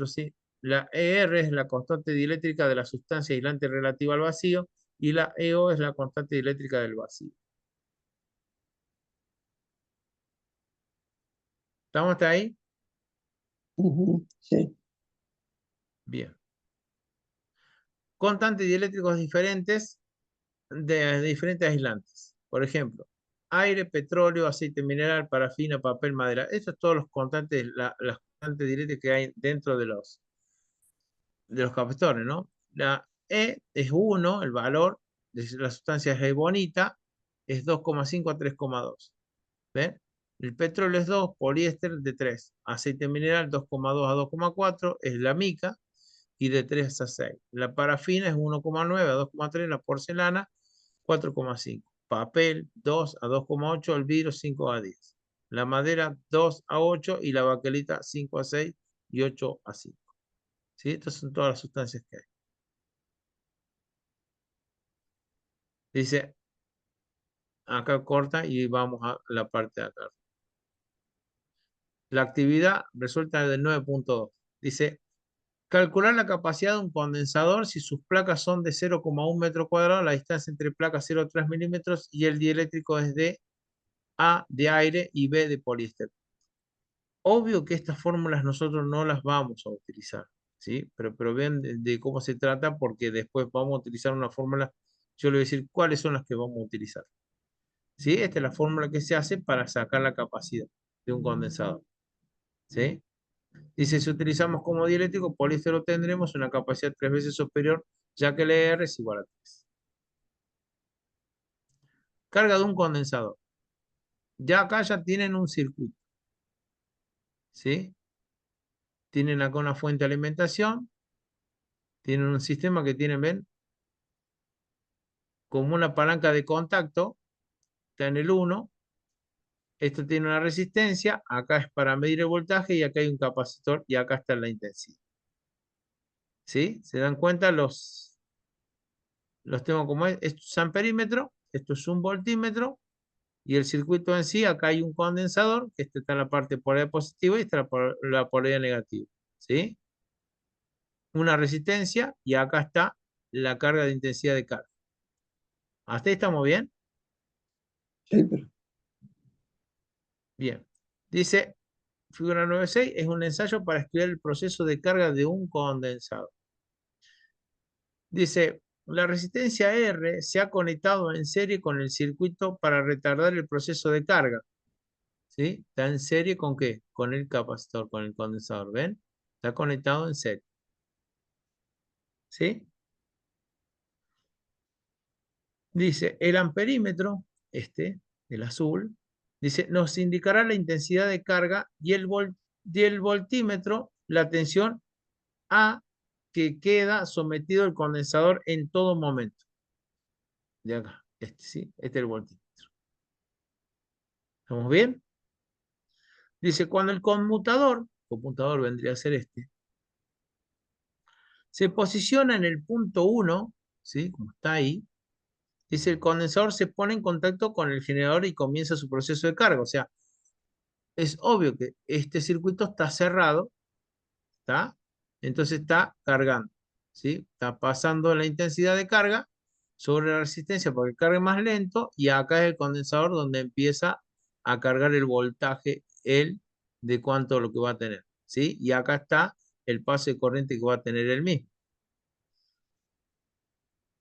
¿sí? La ER es la constante dieléctrica de la sustancia aislante relativa al vacío y la EO es la constante dieléctrica del vacío. ¿Estamos hasta ahí? Sí. Bien. Constantes dieléctricos diferentes de diferentes aislantes. Por ejemplo, aire, petróleo, aceite mineral, parafina, papel, madera. Estos son todos los constantes, las constantes dieléctricas que hay dentro de de los capacitores, ¿no? La E es 1, el valor de la sustancia es bonita, es 2,5 a 3,2. ¿Ven? El petróleo es 2, poliéster de 3, aceite mineral 2,2 a 2,4, es la mica, y de 3 a 6. La parafina es 1,9 a 2,3, la porcelana 4,5. Papel 2 a 2,8, el vidrio 5 a 10. La madera 2 a 8 y la baquelita 5 a 6 y 8 a 5. ¿Sí? Estas son todas las sustancias que hay. Dice, acá corta y vamos a la parte de acá. La actividad resulta del 9,2. Dice, calcular la capacidad de un condensador si sus placas son de 0,1 metro cuadrado, la distancia entre placas 0,3 milímetros y el dieléctrico es de A de aire y B de poliéster. Obvio que estas fórmulas nosotros no las vamos a utilizar, ¿sí? Pero vean de cómo se trata porque después vamos a utilizar una fórmula, yo le voy a decir cuáles son las que vamos a utilizar. ¿Sí? Esta es la fórmula que se hace para sacar la capacidad de un condensador. ¿Sí? Dice, si utilizamos como dieléctrico, poliéster obtendremos una capacidad 3 veces superior, ya que el R es igual a 3. Carga de un condensador. Ya acá ya tienen un circuito. ¿Sí? Tienen acá una fuente de alimentación. Tienen un sistema que tienen, ven, como una palanca de contacto. Está en el 1. Esto tiene una resistencia. Acá es para medir el voltaje y acá hay un capacitor y acá está la intensidad. ¿Sí? ¿Se dan cuenta? Los tengo como es. Esto es amperímetro, esto es un voltímetro y el circuito en sí, acá hay un condensador, que este está en la parte polaridad positiva y está la polaridad negativa. ¿Sí? Una resistencia y acá está la carga de intensidad de carga. ¿Hasta ahí estamos bien? Sí, pero Bien. Dice, figura 9.6, es un ensayo para estudiar el proceso de carga de un condensador. Dice, la resistencia R se ha conectado en serie con el circuito para retardar el proceso de carga. ¿Sí? Está en serie con ¿qué? Con el capacitor, con el condensador. ¿Ven? Está conectado en serie. ¿Sí? Dice, el amperímetro, el azul, dice, nos indicará la intensidad de carga y el voltímetro, la tensión a que queda sometido el condensador en todo momento. De acá, ¿sí? Este es el voltímetro. ¿Estamos bien? Dice, cuando el conmutador vendría a ser se posiciona en el punto 1, ¿sí? Como está ahí, dice, el condensador se pone en contacto con el generador y comienza su proceso de carga. O sea, es obvio que este circuito está cerrado, ¿está? Entonces está cargando, ¿sí? Está pasando la intensidad de carga sobre la resistencia para que cargue más lento y acá es el condensador donde empieza a cargar el voltaje, de cuánto lo que va a tener, ¿sí? Y acá está el paso de corriente que va a tener el mismo.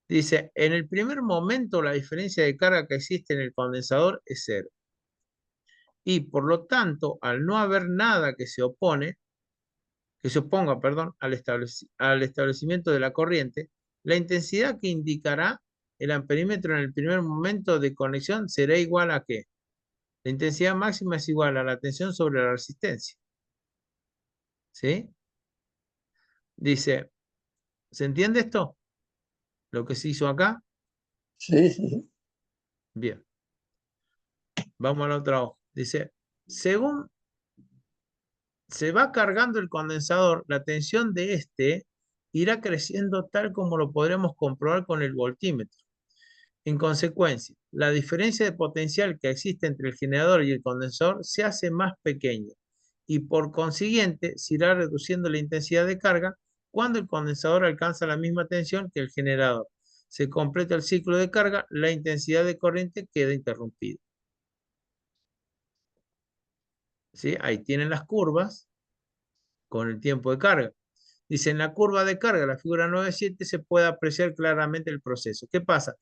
Dice, en el primer momento la diferencia de carga que existe en el condensador es cero. Y por lo tanto, al no haber nada que se oponga, perdón, al establecimiento de la corriente, la intensidad que indicará el amperímetro en el primer momento de conexión será igual a ¿qué? La intensidad máxima es igual a la tensión sobre la resistencia. ¿Sí? Dice, ¿se entiende esto? Lo que se hizo acá. sí, sí. Bien. Vamos a la otra hoja. Dice, según se va cargando el condensador, la tensión de irá creciendo tal como lo podremos comprobar con el voltímetro. En consecuencia, la diferencia de potencial que existe entre el generador y el condensador se hace más pequeña y por consiguiente se irá reduciendo la intensidad de carga cuando el condensador alcanza la misma tensión que el generador. Se completa el ciclo de carga, la intensidad de corriente queda interrumpida. ¿Sí? Ahí tienen las curvas con el tiempo de carga. Dice, en la curva de carga, la figura 9.7, se puede apreciar claramente el proceso. ¿Qué pasa?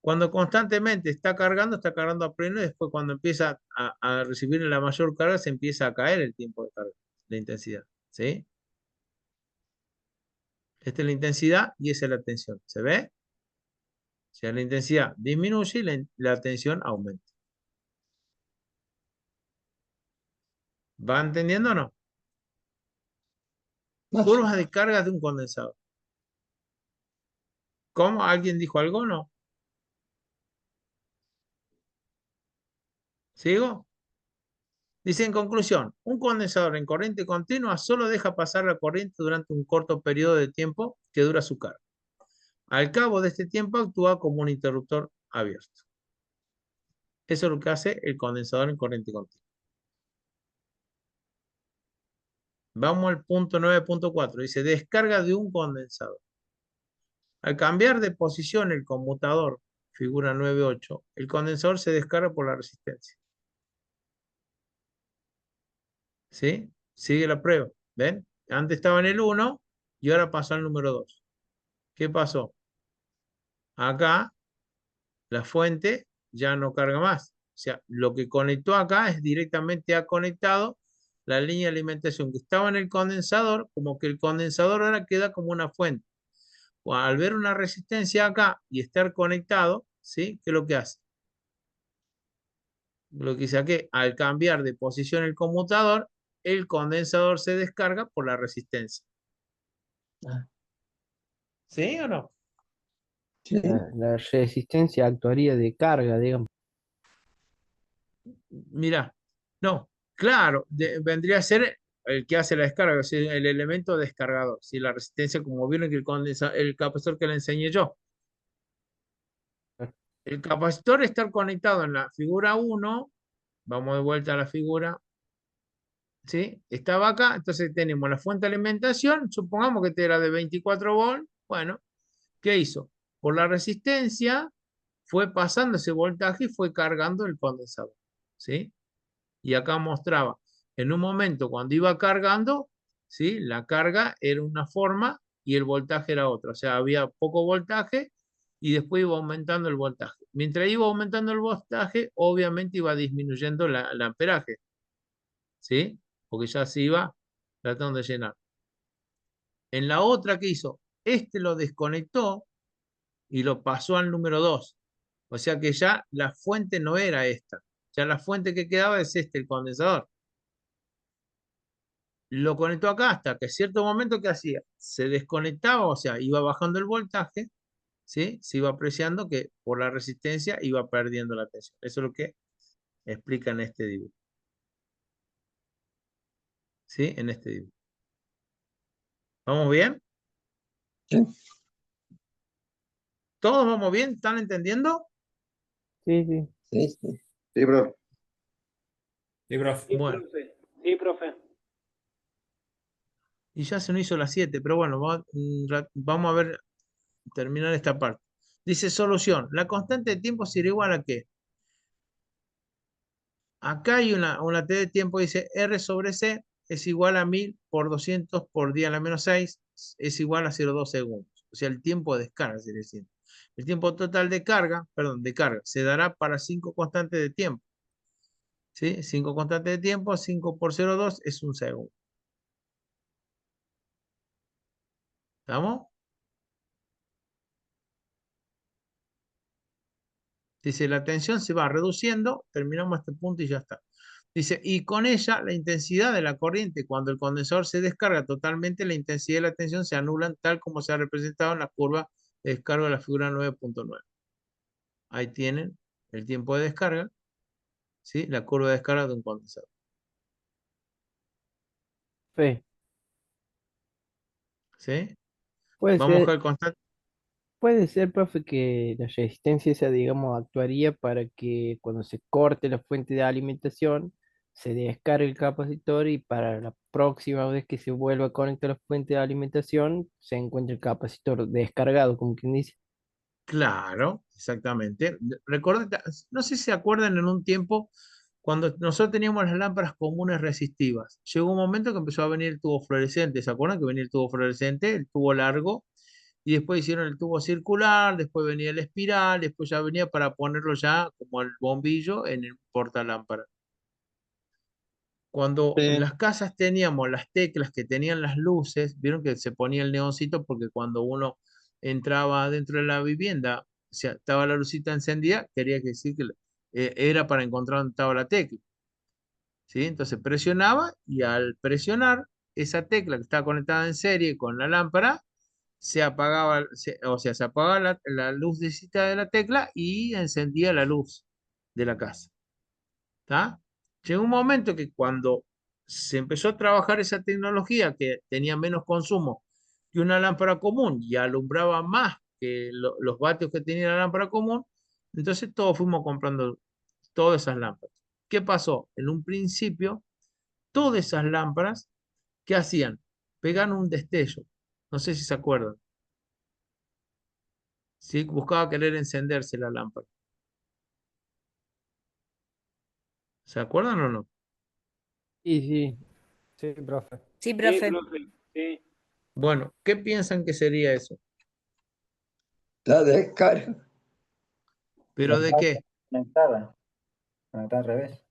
Cuando constantemente está cargando a pleno y después cuando empieza a recibir la mayor carga, se empieza a caer el tiempo de carga, la intensidad. ¿Sí? Esta es la intensidad y esa es la tensión. ¿Se ve? O sea, la intensidad disminuye y la tensión aumenta. ¿Va entendiendo o no? Más. Curvas de carga de un condensador. ¿Cómo? ¿Alguien dijo algo o no? ¿Sigo? Dice en conclusión, un condensador en corriente continua solo deja pasar la corriente durante un corto periodo de tiempo que dura su carga. Al cabo de este tiempo actúa como un interruptor abierto. Eso es lo que hace el condensador en corriente continua. Vamos al punto 9.4. Dice descarga de un condensador. Al cambiar de posición el conmutador, figura 9.8, el condensador se descarga por la resistencia. ¿Sí? Sigue la prueba. ¿Ven? Antes estaba en el 1 y ahora pasó al número 2. ¿Qué pasó? Acá la fuente ya no carga más. O sea, lo que conectó acá es directamente ha conectado la línea de alimentación que estaba en el condensador, como que el condensador ahora queda como una fuente. O al ver una resistencia acá y estar conectado, ¿sí? ¿Qué es lo que hace? Lo que saqué, al cambiar de posición el conmutador, el condensador se descarga por la resistencia. ¿Sí o no? Sí. La resistencia actuaría de carga, digamos. Mira, no, claro, vendría a ser el que hace la descarga, o sea, el elemento descargador. Si la resistencia, como vieron que el capacitor que le enseñé yo. El capacitor está conectado en la figura 1. Vamos de vuelta a la figura. ¿Sí? Estaba acá, entonces tenemos la fuente de alimentación, supongamos que este era de 24 volts. Bueno, ¿qué hizo? Por la resistencia fue pasando ese voltaje y fue cargando el condensador. ¿Sí? Y acá mostraba, en un momento cuando iba cargando, ¿sí? La carga era una forma y el voltaje era otra. O sea, había poco voltaje y después iba aumentando el voltaje. Mientras iba aumentando el voltaje, obviamente iba disminuyendo el amperaje, ¿sí? Porque ya se iba tratando de llenar. En la otra que hizo, este lo desconectó y lo pasó al número 2. O sea que ya la fuente no era esta. Ya la fuente que quedaba es este, el condensador. Lo conectó acá hasta que a cierto momento, ¿qué hacía? Se desconectaba, o sea, iba bajando el voltaje, ¿sí? Se iba apreciando que por la resistencia iba perdiendo la tensión. Eso es lo que explica en este dibujo. ¿Sí? En este dibujo. ¿Vamos bien? Sí. ¿Todos vamos bien? ¿Están entendiendo? Sí, sí. Sí, sí. Sí, bro. Sí, profe. Bueno, Sí, profe. y ya se nos hizo las 7, pero bueno, vamos a ver, terminar esta parte. Dice solución. La constante de tiempo será igual a ¿qué? Acá hay una T de tiempo, dice R sobre C es igual a 1000 por 200 por 10 a la menos 6 es igual a 0,2 segundos. O sea, el tiempo de descarga, es decir, el tiempo total de carga, perdón, de carga, se dará para 5 constantes de tiempo. ¿Sí? 5 constantes de tiempo, 5 por 0,2 es un segundo. ¿Estamos? Dice, la tensión se va reduciendo, terminamos este punto y ya está. Dice, y con ella la intensidad de la corriente, cuando el condensador se descarga totalmente, la intensidad y la tensión se anulan tal como se ha representado en la curva de descarga de la figura 9.9. Ahí tienen el tiempo de descarga, ¿sí? La curva de descarga de un condensador. Fe. ¿Sí? Puede Vamos ser, con el constante. puede ser, profe, que la resistencia esa, digamos, actuaría para que cuando se corte la fuente de alimentación, se descargue el capacitor y para la próxima vez que se vuelva a conectar la fuente de alimentación, se encuentre el capacitor descargado, como quien dice. Claro, exactamente. Recuerden, no sé si se acuerdan en un tiempo cuando nosotros teníamos las lámparas comunes resistivas. Llegó un momento que empezó a venir el tubo fluorescente. ¿Se acuerdan que venía el tubo fluorescente, el tubo largo? Y después hicieron el tubo circular, después venía el espiral, después ya venía para ponerlo ya como el bombillo en el portalámpara. Cuando Sí. las casas teníamos las teclas que tenían las luces, vieron que se ponía el neoncito porque cuando uno entraba dentro de la vivienda, o sea, estaba la lucita encendida, quería decir que era para encontrar dónde estaba la tecla, ¿sí? Entonces presionaba y al presionar esa tecla que estaba conectada en serie con la lámpara, se apagaba, o sea, se apagaba la lucecita de la tecla y encendía la luz de la casa. ¿Tá? Llegó un momento que cuando se empezó a trabajar esa tecnología que tenía menos consumo que una lámpara común y alumbraba más que los vatios que tenía la lámpara común, entonces todos fuimos comprando todas esas lámparas. ¿Qué pasó? En un principio, todas esas lámparas, ¿qué hacían? Pegaban un destello. No sé si se acuerdan. ¿Sí? Buscaba querer encenderse la lámpara. ¿Se acuerdan o no? Sí, sí. Sí, profe. Sí, profe. Sí. Bueno, ¿qué piensan que sería eso? La descarga. ¿Pero de qué? Conectada al revés.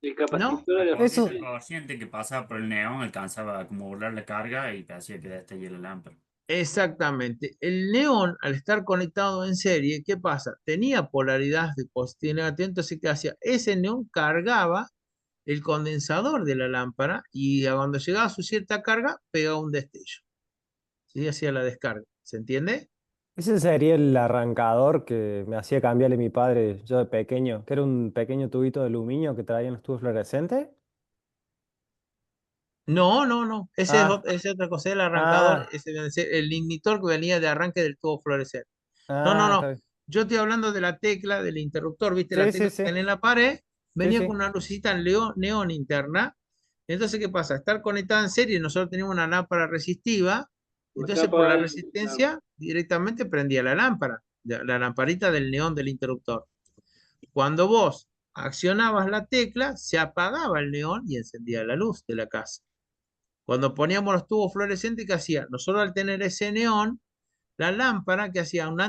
El ¿No? capacitor de la Eso, fuente. Corriente que pasaba por el neón alcanzaba a acumular la carga y te hacía que destalle la lámpara. Exactamente. El neón, al estar conectado en serie, ¿qué pasa? Tenía polaridad de positivo y negativo, entonces, ¿qué hacía? Ese neón cargaba el condensador de la lámpara y cuando llegaba a su cierta carga, pegaba un destello. ¿Sí? Hacía la descarga. ¿Se entiende? Ese sería el arrancador que me hacía cambiarle mi padre yo de pequeño, que era un pequeño tubito de aluminio que traían los tubos fluorescentes. No, no, no. Ah, Ese es otra cosa. El arrancador, ah, ese viene a ser el ignitor que venía de arranque del tubo fluorescente. No, no, está no. bien. Yo estoy hablando de la tecla del interruptor. ¿Viste la Sí, sí, tecla que sí, tenía en la pared? sí, Venía con sí. una lucecita neón interna. Entonces, ¿qué pasa? Estar conectada en serie, nosotros teníamos una lámpara resistiva. Como está Entonces, por la apagada resistencia, directamente prendía la lámpara, la lamparita del neón del interruptor. Cuando vos accionabas la tecla, se apagaba el neón y encendía la luz de la casa. Cuando poníamos los tubos fluorescentes, ¿qué hacía? Nosotros al tener ese neón, la lámpara que hacía un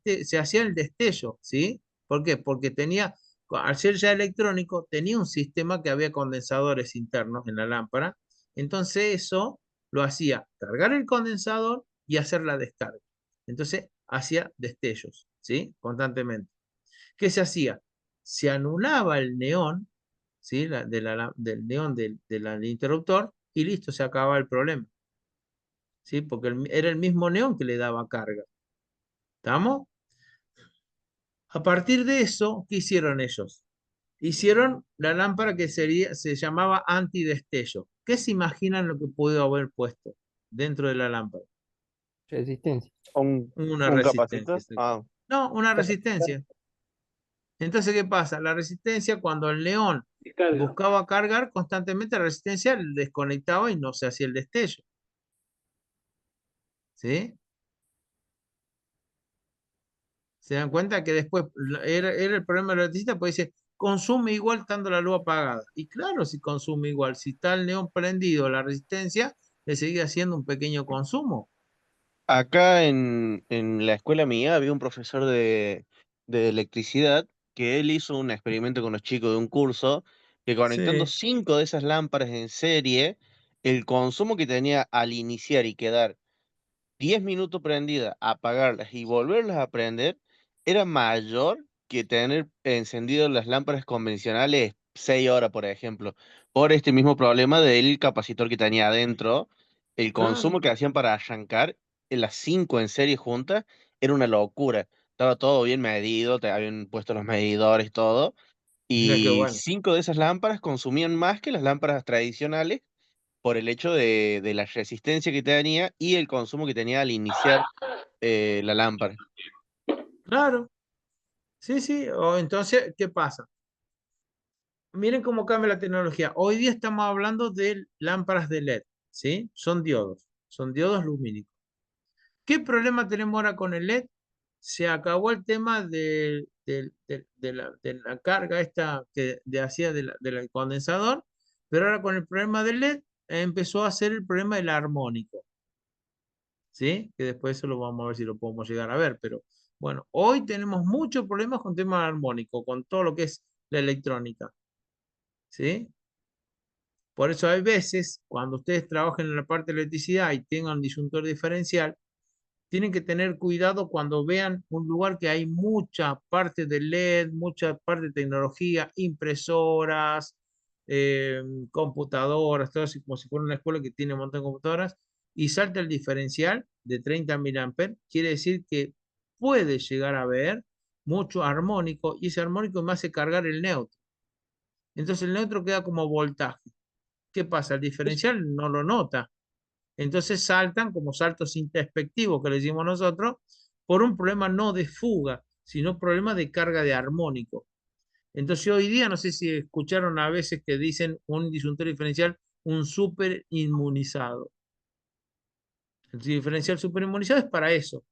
se hacía el destello, ¿sí? ¿Por qué? Porque tenía, al ser ya electrónico, tenía un sistema que había condensadores internos en la lámpara. Entonces eso lo hacía cargar el condensador y hacer la descarga. Entonces hacía destellos, ¿sí? Constantemente. ¿Qué se hacía? Se anulaba el neón, ¿sí? Del neón del interruptor y listo, se acababa el problema. ¿Sí? Porque era el mismo neón que le daba carga. ¿Estamos? A partir de eso, ¿qué hicieron ellos? Hicieron la lámpara que se llamaba antidestello. ¿Qué se imaginan lo que pudo haber puesto dentro de la lámpara? Resistencia. Una Un resistencia. capacitor. Ah, No, una resistencia. Entonces, ¿qué pasa? La resistencia, cuando el neón Descarga. buscaba cargar constantemente, la resistencia desconectaba y no se hacía el destello. ¿Sí? Se dan cuenta que después era el problema de la electricidad, pues dice, consume igual estando la luz apagada. Y claro, si consume igual, si está el neón prendido, la resistencia le sigue haciendo un pequeño consumo. acá en la escuela mía había un profesor de electricidad que él hizo un experimento con los chicos de un curso que conectando Sí, 5 de esas lámparas en serie, el consumo que tenía al iniciar y quedar 10 minutos prendida, apagarlas y volverlas a prender, era mayor que tener encendido las lámparas convencionales 6 horas, por ejemplo, por este mismo problema del capacitor que tenía adentro. El claro. consumo que hacían para arrancar en las 5 en serie juntas era una locura. Estaba todo bien medido, te habían puesto los medidores y todo. Mira qué Y bueno. 5 de esas lámparas consumían más que las lámparas tradicionales por el hecho de la resistencia que tenía y el consumo que tenía al iniciar la lámpara. Claro. Sí, sí. O entonces, ¿qué pasa? Miren cómo cambia la tecnología. Hoy día estamos hablando de lámparas de LED, ¿sí? Son diodos lumínicos. ¿Qué problema tenemos ahora con el LED? Se acabó el tema de la carga esta hacía del condensador, pero ahora con el problema del LED empezó a ser el problema del armónico, ¿sí? Que después eso lo vamos a ver si lo podemos llegar a ver, pero bueno, hoy tenemos muchos problemas con tema armónico, con todo lo que es la electrónica, ¿sí? Por eso hay veces, cuando ustedes trabajen en la parte de electricidad y tengan un disyuntor diferencial, tienen que tener cuidado cuando vean un lugar que hay mucha parte de LED, mucha parte de tecnología, impresoras, eh, computadoras, todo así como si fuera una escuela que tiene un montón de computadoras, y salta el diferencial de 30 miliamperes, quiere decir que puede llegar a haber mucho armónico y ese armónico me hace cargar el neutro. Entonces el neutro queda como voltaje. ¿Qué pasa? El diferencial no lo nota. Entonces saltan como saltos introspectivos que le decimos nosotros por un problema no de fuga, sino problema de carga de armónico. Entonces hoy día, no sé si escucharon a veces que dicen un disyuntor diferencial, un super inmunizado. El diferencial super inmunizado es para eso.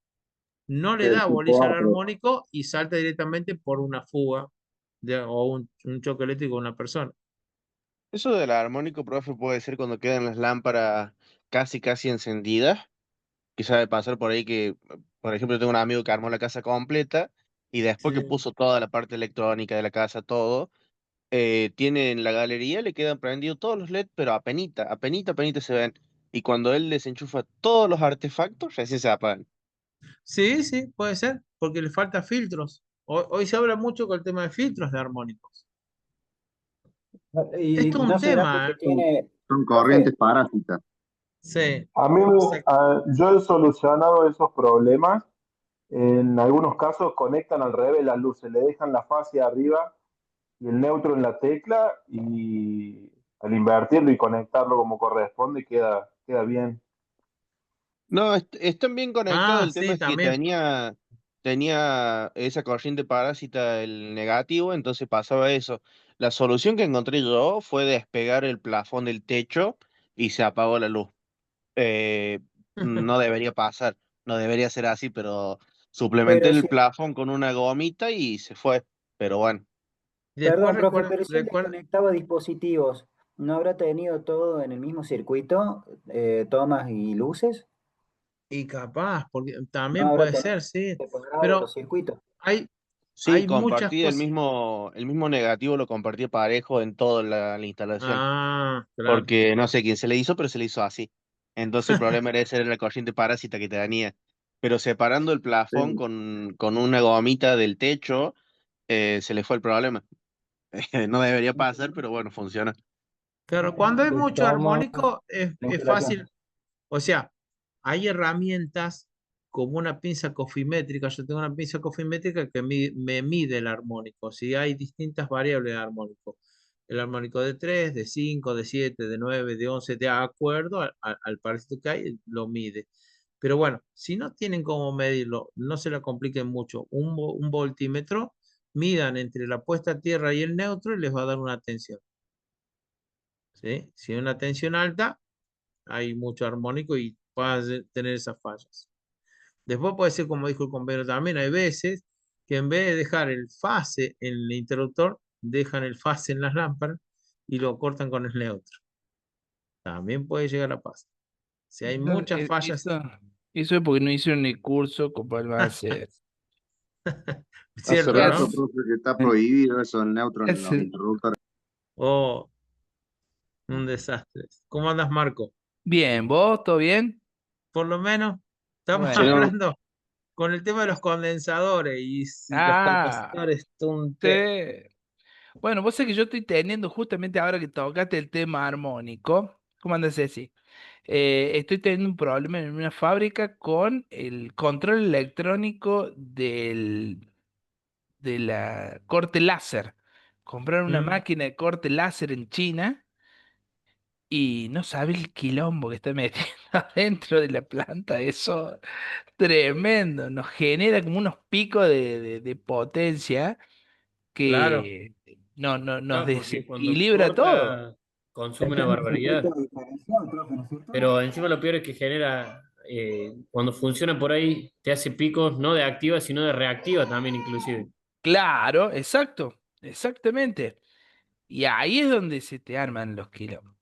No le da bolilla al armónico y salta directamente por una fuga o un choque eléctrico de una persona. Eso del armónico, profe, puede ser cuando quedan las lámparas casi encendidas. Quizá de pasar por ahí que, por ejemplo, tengo un amigo que armó la casa completa y después que Sí. puso toda la parte electrónica de la casa, todo, tiene en la galería, le quedan prendidos todos los LED, pero apenita se ven. Y cuando él desenchufa todos los artefactos, recién se apagan. Sí, sí, puede ser, porque le falta filtros. Hoy se habla mucho con el tema de filtros de armónicos. Y Esto es un no será porque tema, ¿eh? tiene, Son profe, corrientes parásitas. Sí, A mí, exacto. yo he solucionado esos problemas. En algunos casos conectan al revés las luces, le dejan la fase arriba y el neutro en la tecla y al invertirlo y conectarlo como corresponde queda bien. No, están bien conectados. Ah, El tema sí, es que también. tenía esa corriente parásita el negativo, entonces pasaba eso. La solución que encontré yo fue despegar el plafón del techo y se apagó la luz. Eh, no debería pasar, no debería ser así, pero suplementé pero el si, plafón con una gomita y se fue. Pero bueno, Después perdón, profe, recuerda, pero si él desconectaba dispositivos, ¿no habrá tenido todo en el mismo circuito, tomas y luces? y capaz, porque ¿No también habrá puede tenido ser, sí, separados los pero circuitos? hay, sí, hay muchas compartí cosas. el mismo negativo, lo compartí parejo en toda la instalación. Ah, claro. Porque no sé quién se le hizo, pero se le hizo así. Entonces el problema era ese, era la corriente parásita que tenía. Pero separando el plafón Sí. con una gomita del techo, se le fue el problema. No debería pasar, pero bueno, funciona. Claro, cuando hay Se mucho toma armónico La es instalación. fácil. O sea, hay herramientas como una pinza cofimétrica. Yo tengo una pinza cofimétrica que me mide el armónico. Si hay distintas variables de armónico. El armónico de 3, de 5, de 7, de 9, de 11, de acuerdo al parecido que hay, lo mide. Pero bueno, si no tienen cómo medirlo, no se la compliquen mucho. Un voltímetro, midan entre la puesta a tierra y el neutro y les va a dar una tensión. ¿Sí? Si hay una tensión alta, hay mucho armónico y vas a tener esas fallas. Después puede ser, como dijo el compañero también, hay veces que en vez de dejar el fase en el interruptor, dejan el fase en las lámparas y lo cortan con el neutro. También puede llegar a pasar. Si hay No, muchas fallas, eso es porque no hicieron el curso, ¿cómo va a ser? Hace cierto, rato, ¿no? profe, que está prohibido eso, el neutro en los interruptores. Oh, un desastre. ¿Cómo andas, Marco? Bien, ¿vos? ¿Todo bien? Por lo menos estamos Bueno. Señor, hablando con el tema de los condensadores y si los Ah, capacitores, un sí. tema. Bueno, vos sabés que yo estoy teniendo justamente ahora que tocaste el tema armónico. ¿Cómo andas, Ceci? Estoy teniendo un problema en una fábrica con el control electrónico de la corte láser. Compraron una Mm. máquina de corte láser en China y no sabe el quilombo que está metiendo adentro de la planta. Eso tremendo. Nos genera como unos picos de potencia Claro, que nos claro, porque cuando desequilibra todo. corta consume Es que una es un barbaridad. circuito diferencial, profe, ¿no es cierto? Pero encima lo peor es que genera, cuando funciona por ahí, te hace picos no de activa, sino de reactiva también inclusive. Claro, exacto, exactamente. Y ahí es donde se te arman los quilombos.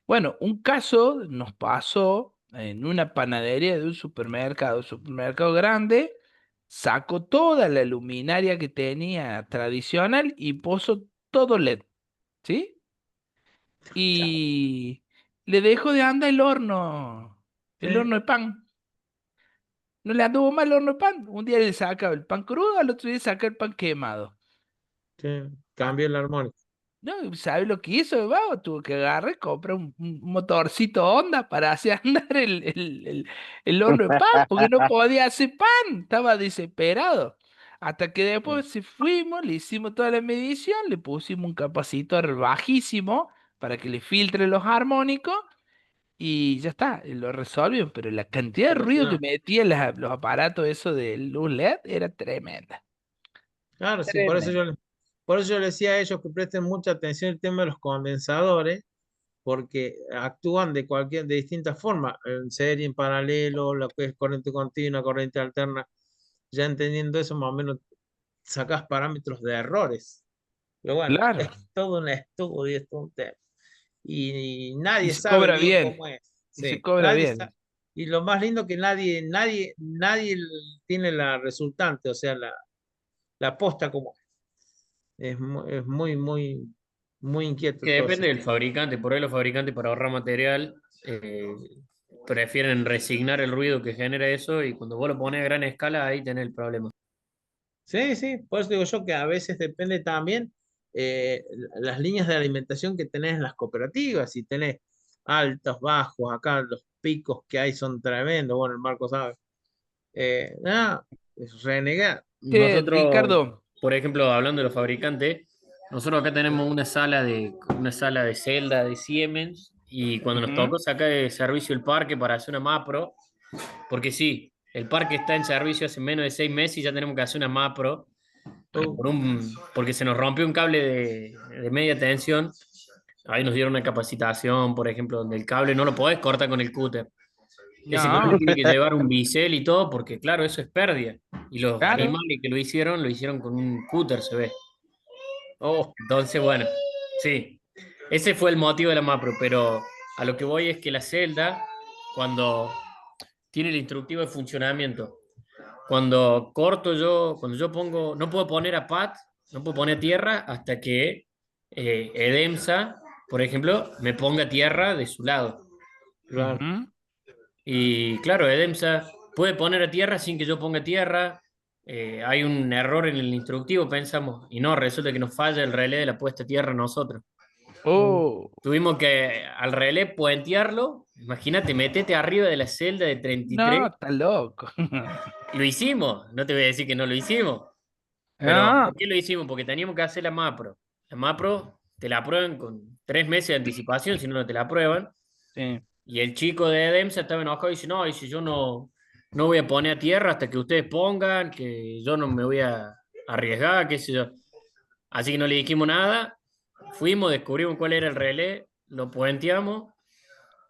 Bueno, un caso nos pasó en una panadería de un supermercado grande, sacó toda la luminaria que tenía tradicional y puso todo LED, ¿sí? y le dejó de andar el Sí, horno de pan. No le anduvo mal el horno de pan. Un día le sacaba el pan crudo, al otro día saca el pan quemado. sí, Ah, cambió el armónico. no, ¿sabe lo que hizo el vago? Tuvo que agarrar y comprar un motorcito Honda para hacer andar el horno de pan, porque no podía hacer pan, estaba desesperado. Hasta que Sí. después se fuimos, le hicimos toda la medición, le pusimos un capacitor bajísimo para que le filtre los armónicos y ya está, lo resolvió, pero la cantidad de ruido que Solucionado. metían los aparatos eso de luz LED era tremenda. Claro, sí, Tremenda. por eso yo le decía a ellos que presten mucha atención al tema de los condensadores, porque actúan de distintas formas, en serie, en paralelo, lo que es corriente continua, corriente alterna. Ya entendiendo eso, más o menos sacas parámetros de errores. Pero bueno, es Claro, todo un estudio, es todo un tema. Y y nadie se sabe cobra bien bien, cómo es. y se Sí, cobra nadie bien. sabe. Y lo más lindo que nadie tiene la resultante, o sea, la posta como es. Es muy inquieto Que todo ese depende del tema. fabricante, por ahí los fabricantes para ahorrar material prefieren resignar el ruido que genera eso y cuando vos lo pones a gran escala ahí tenés el problema. Sí, sí, por eso digo yo que a veces depende también las líneas de alimentación que tenés en las cooperativas, si tenés altos, bajos, acá los picos que hay son tremendos, bueno, el Marco sabe. Nada, es renegar. Che, Nosotros, Ricardo, por ejemplo, hablando de los fabricantes, nosotros acá tenemos una sala de celda de Siemens y cuando nos ujú, tocó sacar de servicio el parque para hacer una MAPRO, porque sí, el parque está en servicio hace menos de 6 meses y ya tenemos que hacer una MAPRO Uh, porque se nos rompió un cable de media tensión. Ahí nos dieron una capacitación, por ejemplo, donde el cable no lo podés cortar con el cúter. Ese cable no, tiene que llevar un bisel y todo, porque claro, eso es pérdida. Y los claro, animales que lo hicieron con un cúter, se ve. oh, Entonces, bueno, sí, ese fue el motivo de la MAPRO, pero a lo que voy es que la celda, cuando tiene el instructivo de funcionamiento, cuando yo pongo, no puedo poner a PAT, no puedo poner tierra hasta que EDEMSA, por ejemplo, me ponga tierra de su lado. claro. ujú, Y claro, EDEMSA puede poner a tierra sin que yo ponga tierra. Hay un error en el instructivo, pensamos, y no, resulta que nos falla el relé de la puesta a tierra a nosotros. Uh, oh, Tuvimos que al relé puentearlo. Imagínate, metete arriba de la celda de 33. no, está loco. Lo hicimos, no te voy a decir que no lo hicimos. Pero Ah, ¿por qué lo hicimos? Porque teníamos que hacer la MAPRO. La MAPRO te la aprueban con 3 meses de anticipación, si no, no te la aprueban. sí, Y el chico de EDEMSA estaba enojado y dice, no, dice, yo no voy a poner a tierra hasta que ustedes pongan, que yo no me voy a arriesgar, qué sé yo. Así que no le dijimos nada, fuimos, descubrimos cuál era el relé, lo puenteamos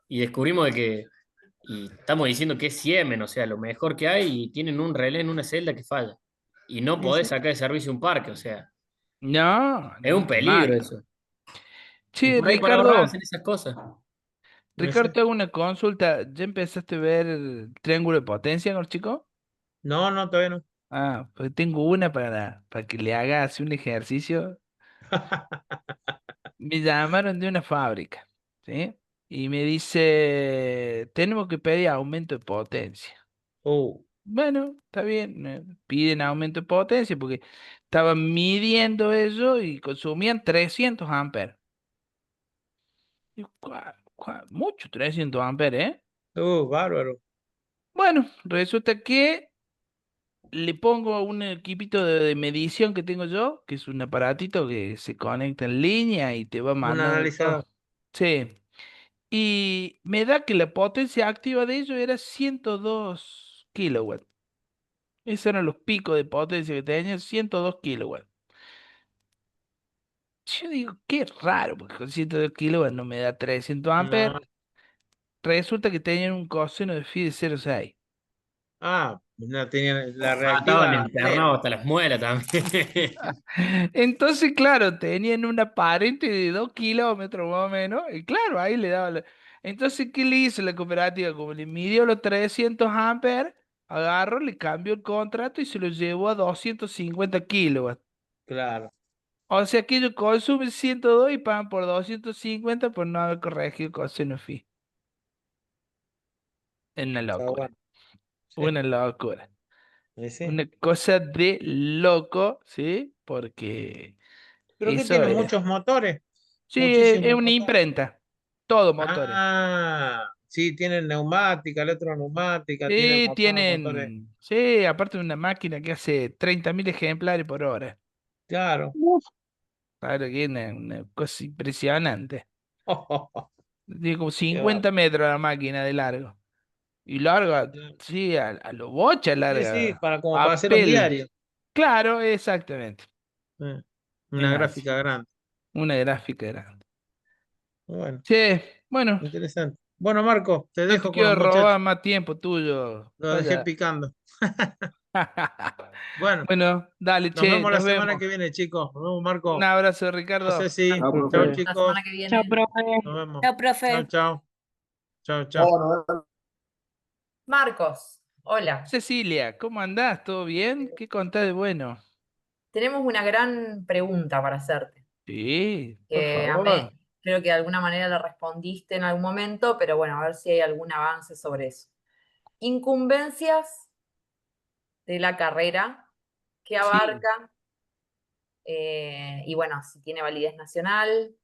y descubrimos de que, y estamos diciendo que es Siemens, o sea, lo mejor que hay, y tienen un relé en una celda que falla. Y no y podés sí. sacar de servicio un parque, o sea, no, es un ni que peligro mal. eso. Y Che, por ahí para ahorrar Ricardo, hacen esas cosas. Ricardo, te hago una consulta. ¿Ya empezaste a ver el triángulo de potencia con los chicos? No, no, todavía no. Ah, pues tengo una para que le haga así un ejercicio. Me llamaron de una fábrica, ¿sí? Y me dice, tenemos que pedir aumento de potencia. Uh, Bueno, está bien, piden aumento de potencia porque estaban midiendo eso y consumían 300 amperes. Y, mucho, 300 amperes, ¿eh? bárbaro. Bueno, resulta que le pongo un equipito de medición que tengo yo, que es un aparatito que se conecta en línea y te va Un mandando todo. analizador. Sí. Y me da que la potencia activa de ello era 102 kilowatts. Esos eran los picos de potencia que tenía, 102 kilowatts. Yo digo, qué raro, porque con 102 kilowatts no me da 300 amperes. No. Resulta que tenían un coseno de phi de 0,6. No tenían la Ah, estaban reactiva a cero. internados hasta las muelas también. Entonces, claro, tenían una aparente de 2 kilómetros más o menos. Y claro, ahí le daba. Entonces, ¿qué le hizo la cooperativa? Como le midió los 300 amperes, agarró, le cambió el contrato y se lo llevó a 250 kilowatts. Claro. O sea que ellos consumen 102 y pagan por 250 por no haber corregido el coseno phi. Es una Está locura. bueno. Sí, Una locura. sí. Una cosa de loco, ¿sí? Porque Creo que eso tiene es. muchos motores, Sí, es muchísimos una motores. imprenta. Todo motores. Ah, sí, tienen neumática, electroneumática, tienen Sí, motores. tienen. Sí, aparte de una máquina que hace 30.000 ejemplares por hora. Claro. Claro que es una cosa impresionante. Tiene como Qué va. 50 metros la máquina de largo. Y larga, sí, a lo bocha Sí, sí, larga. como para hacer un Papel. diario. Claro, exactamente. Eh, Es Una así. gráfica grande. Una gráfica grande. Bueno, Sí, bueno, interesante. Bueno, Marco, te no te dejo con quiero los robar muchachos. más tiempo tuyo. Lo dejé Vaya. picando. Bueno, Bueno, dale, nos che, vemos la nos semana vemos. que viene, chicos. Nos vemos, Un Marco. abrazo, No sé Ricardo. si. Chao, Chao, profe. La semana chicos. que viene. Chao, profe. Nos vemos. Chao, Chao, profe. chao. Chao, chao. Chao, nos vemos. Marcos, hola. Cecilia, ¿cómo andás? ¿Todo bien? ¿Qué contás de bueno? Tenemos una gran pregunta para hacerte. Sí, por Que favor. creo que de alguna manera la respondiste en algún momento, pero bueno, a ver si hay algún avance sobre eso. Incumbencias de la carrera que Sí. abarca, y bueno, si tiene validez nacional,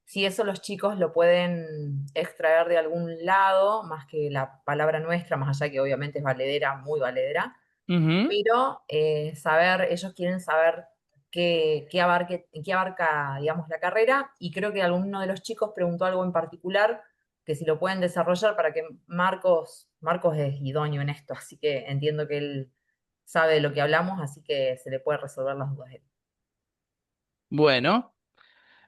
si eso los chicos lo pueden extraer de algún lado, más que la palabra nuestra, más allá que obviamente es valedera, muy valedera, Ujú. pero ellos quieren saber qué abarca, digamos, la carrera, y creo que alguno de los chicos preguntó algo en particular, que si lo pueden desarrollar para que Marcos es idóneo en esto, así que entiendo que él sabe de lo que hablamos, así que se le puede resolver las dudas a él. Bueno,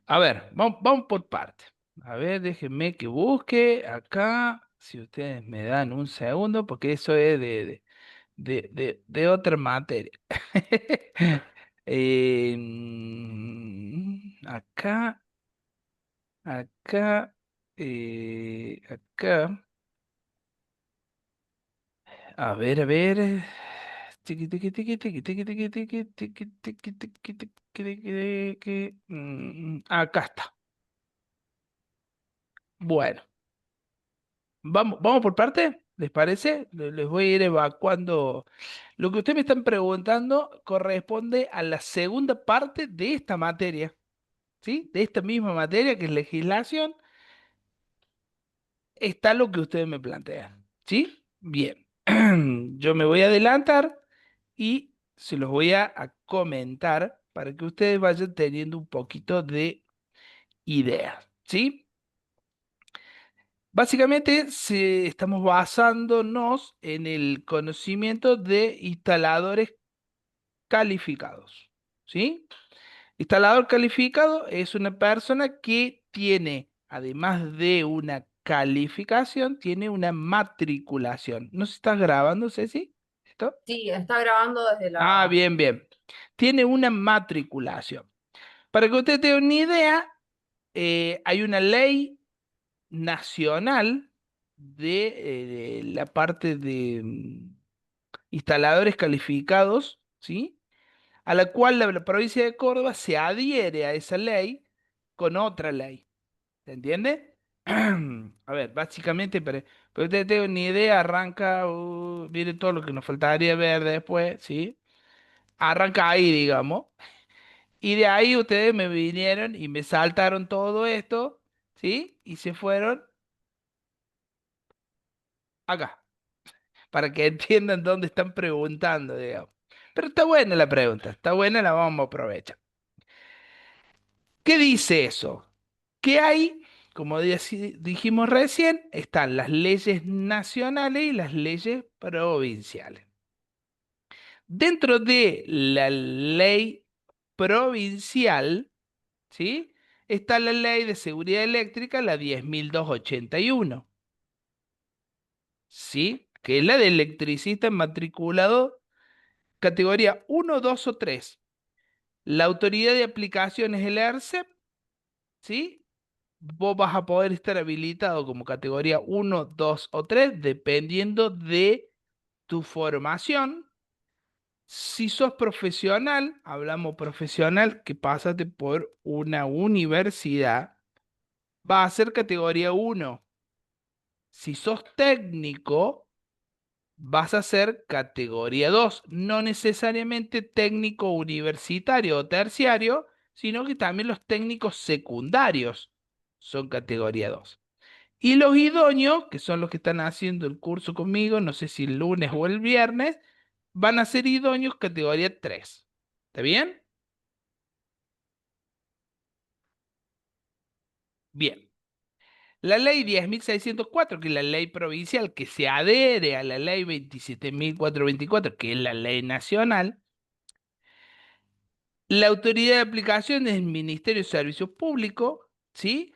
a ver, vamos por parte. A ver, déjenme que busque acá, si ustedes me dan un segundo, porque eso es de otra materia. Acá, acá, acá. A ver. Tiqui, tiqui, tiqui, tiqui, tiqui, tiqui, tiqui, tiqui, tiqui, tiqui, tiqui, tiqui, tiqui. Acá está. Bueno, vamos por parte, ¿les parece? Les voy a ir evacuando. Lo que ustedes me están preguntando corresponde a la segunda parte de esta materia, ¿sí? De esta misma materia que es legislación, está lo que ustedes me plantean, ¿sí? Bien, yo me voy a adelantar y se los voy a comentar para que ustedes vayan teniendo un poquito de idea, ¿sí? Básicamente estamos basándonos en el conocimiento de instaladores calificados, ¿sí? Instalador calificado es una persona que tiene, además de una calificación, tiene una matriculación. ¿No se está grabando, Ceci? ¿Esto? Sí, está grabando desde Ah, la... bien, bien. Tiene una matriculación. Para que usted tenga una idea, hay una ley nacional de la parte de instaladores calificados, ¿sí? A la cual la provincia de Córdoba se adhiere a esa ley con otra ley. ¿Se entiende? A ver, básicamente, pero ustedes tengan ni idea, arranca, miren todo lo que nos faltaría ver después, ¿sí? Arranca ahí, digamos. Y de ahí ustedes me vinieron y me saltaron todo esto, ¿sí? Y se fueron acá, para que entiendan dónde están preguntando, digamos. Pero está buena la pregunta, está buena, la vamos a aprovechar. ¿Qué dice eso? Que hay, como dijimos recién, están las leyes nacionales y las leyes provinciales. Dentro de la ley provincial, ¿sí? Está la ley de seguridad eléctrica, la 10.281, ¿sí? Que es la de electricista matriculado categoría 1, 2 o 3. La autoridad de aplicación es el ERCEP, ¿sí? Vos vas a poder estar habilitado como categoría 1, 2 o 3, dependiendo de tu formación, Si sos profesional, hablamos profesional, que pasaste por una universidad, va a ser categoría 1. Si sos técnico, vas a ser categoría 2, no necesariamente técnico universitario o terciario, sino que también los técnicos secundarios son categoría 2. Y los idóneos, que son los que están haciendo el curso conmigo, no sé si el lunes o el viernes, van a ser idóneos categoría 3. ¿Está bien? Bien. La ley 10.604, que es la ley provincial que se adhiere a la ley 27.424, que es la ley nacional, la autoridad de aplicación es el Ministerio de Servicios Públicos, ¿sí?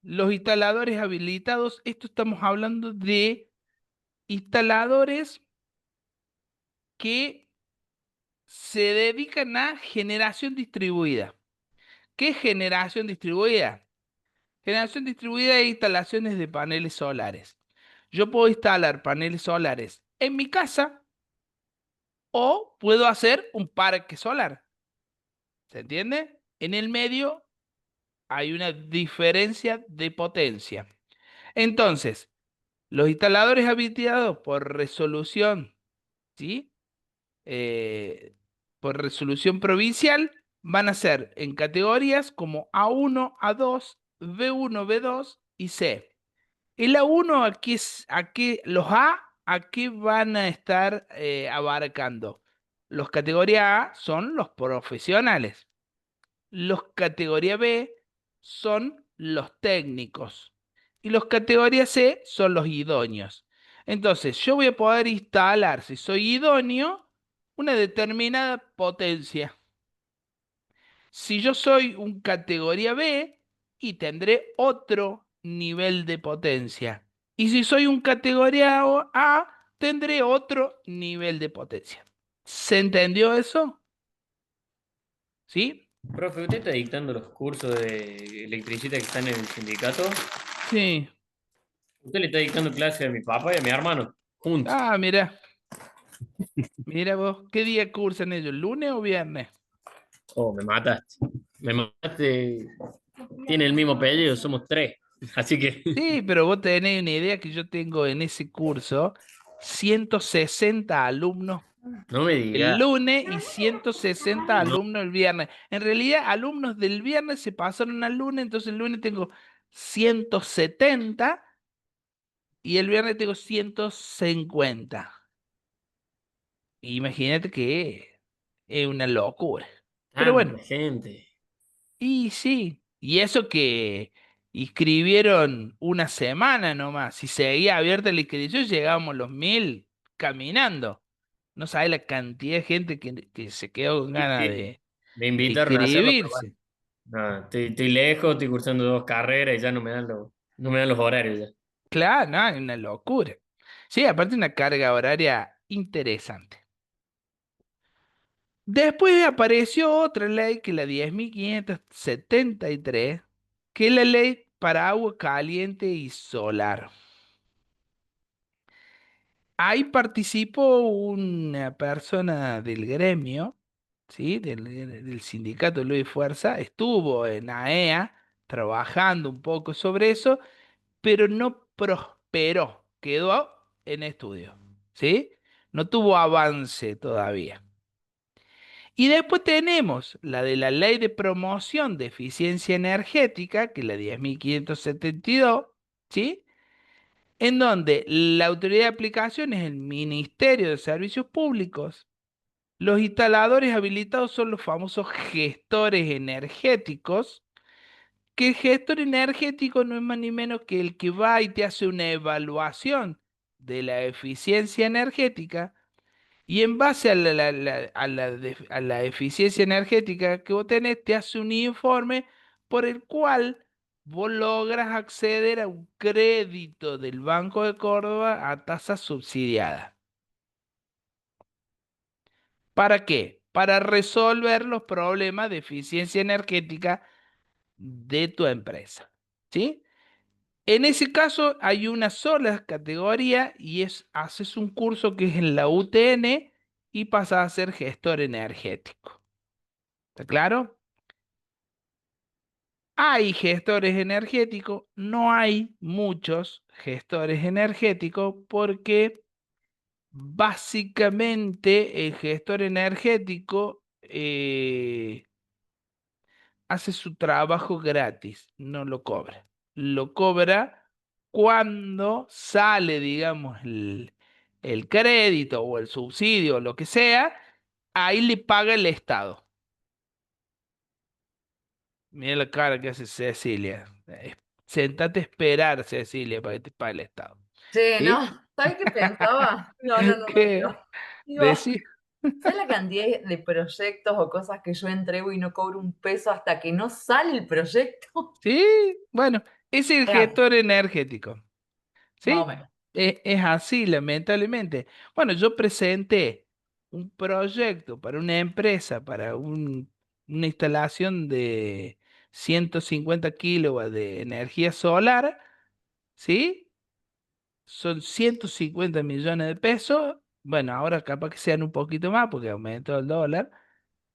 Los instaladores habilitados, esto estamos hablando de instaladores que se dedican a generación distribuida. ¿Qué es generación distribuida? Generación distribuida e instalaciones de paneles solares. Yo puedo instalar paneles solares en mi casa o puedo hacer un parque solar. ¿Se entiende? En el medio hay una diferencia de potencia. Entonces, los instaladores habilitados por resolución, ¿sí? Por resolución provincial, van a ser en categorías como A1, A2, B1, B2 y C. El A1, los ¿a qué van a estar abarcando? Los categoría A son los profesionales. Los categoría B son los técnicos. Y los categoría C son los idóneos. Entonces, yo voy a poder instalar, si soy idóneo, una determinada potencia. Si yo soy un categoría B, y tendré otro nivel de potencia. Y si soy un categoría A, tendré otro nivel de potencia. ¿Se entendió eso? ¿Sí? Profe, ¿usted está dictando los cursos de electricista que están en el sindicato? Sí. Usted le está dictando clase a mi papá y a mi hermano, juntos. Ah, mira. Mira vos, ¿qué día cursan ellos? ¿Lunes o viernes? Oh, me mataste. Me mataste. Tiene el mismo apellido, somos 3. Así que. Sí, pero vos tenés una idea que yo tengo en ese curso 160 alumnos No me el digas. lunes y 160 alumnos el viernes. En realidad, alumnos del viernes se pasaron al lunes, entonces el lunes tengo 170 y el viernes tengo 150. Imagínate que es una locura. Pero bueno, Tanta gente. y sí, y eso que inscribieron una semana nomás. Si seguía abierta la inscripción, llegábamos los 1.000 caminando. No sabes la cantidad de gente que se quedó con ganas Sí, de me invitaron a hacerlo, pero bueno. inscribirse. No, estoy lejos, estoy cursando 2 carreras y ya no me dan los horarios ya. Claro, no, es una locura. Sí, aparte una carga horaria interesante. Después apareció otra ley, que es la 10.573, que es la ley para agua caliente y solar. Ahí participó una persona del gremio, ¿sí? Del sindicato Luis Fuerza, estuvo en AEA trabajando un poco sobre eso, pero no prosperó, quedó en estudio, ¿sí? No tuvo avance todavía. Y después tenemos la de la Ley de Promoción de Eficiencia Energética, que es la 10.572, ¿sí? En donde la autoridad de aplicación es el Ministerio de Servicios Públicos. Los instaladores habilitados son los famosos gestores energéticos, que el gestor energético no es más ni menos que el que va y te hace una evaluación de la eficiencia energética y en base a a la eficiencia energética que vos tenés, te hace un informe por el cual vos logras acceder a un crédito del Banco de Córdoba a tasa subsidiada. ¿Para qué? Para resolver los problemas de eficiencia energética de tu empresa. ¿Sí? En ese caso hay una sola categoría y haces un curso que es en la UTN y pasás a ser gestor energético. ¿Está claro? Hay gestores energéticos, no hay muchos gestores energéticos porque básicamente el gestor energético hace su trabajo gratis, no lo cobra. Lo cobra cuando sale, digamos, el crédito o el subsidio o lo que sea, ahí le paga el Estado. Mira la cara que hace Cecilia. Sentate a esperar, Cecilia, para que te pague el Estado. Che, ¿Sí? no, ¿sabes qué pensaba? No, ¿Qué? digo. Digo, Decir. ¿sabes la cantidad de proyectos o cosas que yo entrego y no cobro un peso hasta que no sale el proyecto? Sí, bueno, es el Real, gestor energético. más o ¿Sí? menos. Es así, lamentablemente. Bueno, yo presenté un proyecto para una empresa, para una instalación de 150 kilowatts de energía solar, ¿sí? Son 150 millones de pesos. Bueno, ahora capaz que sean un poquito más porque aumentó el dólar.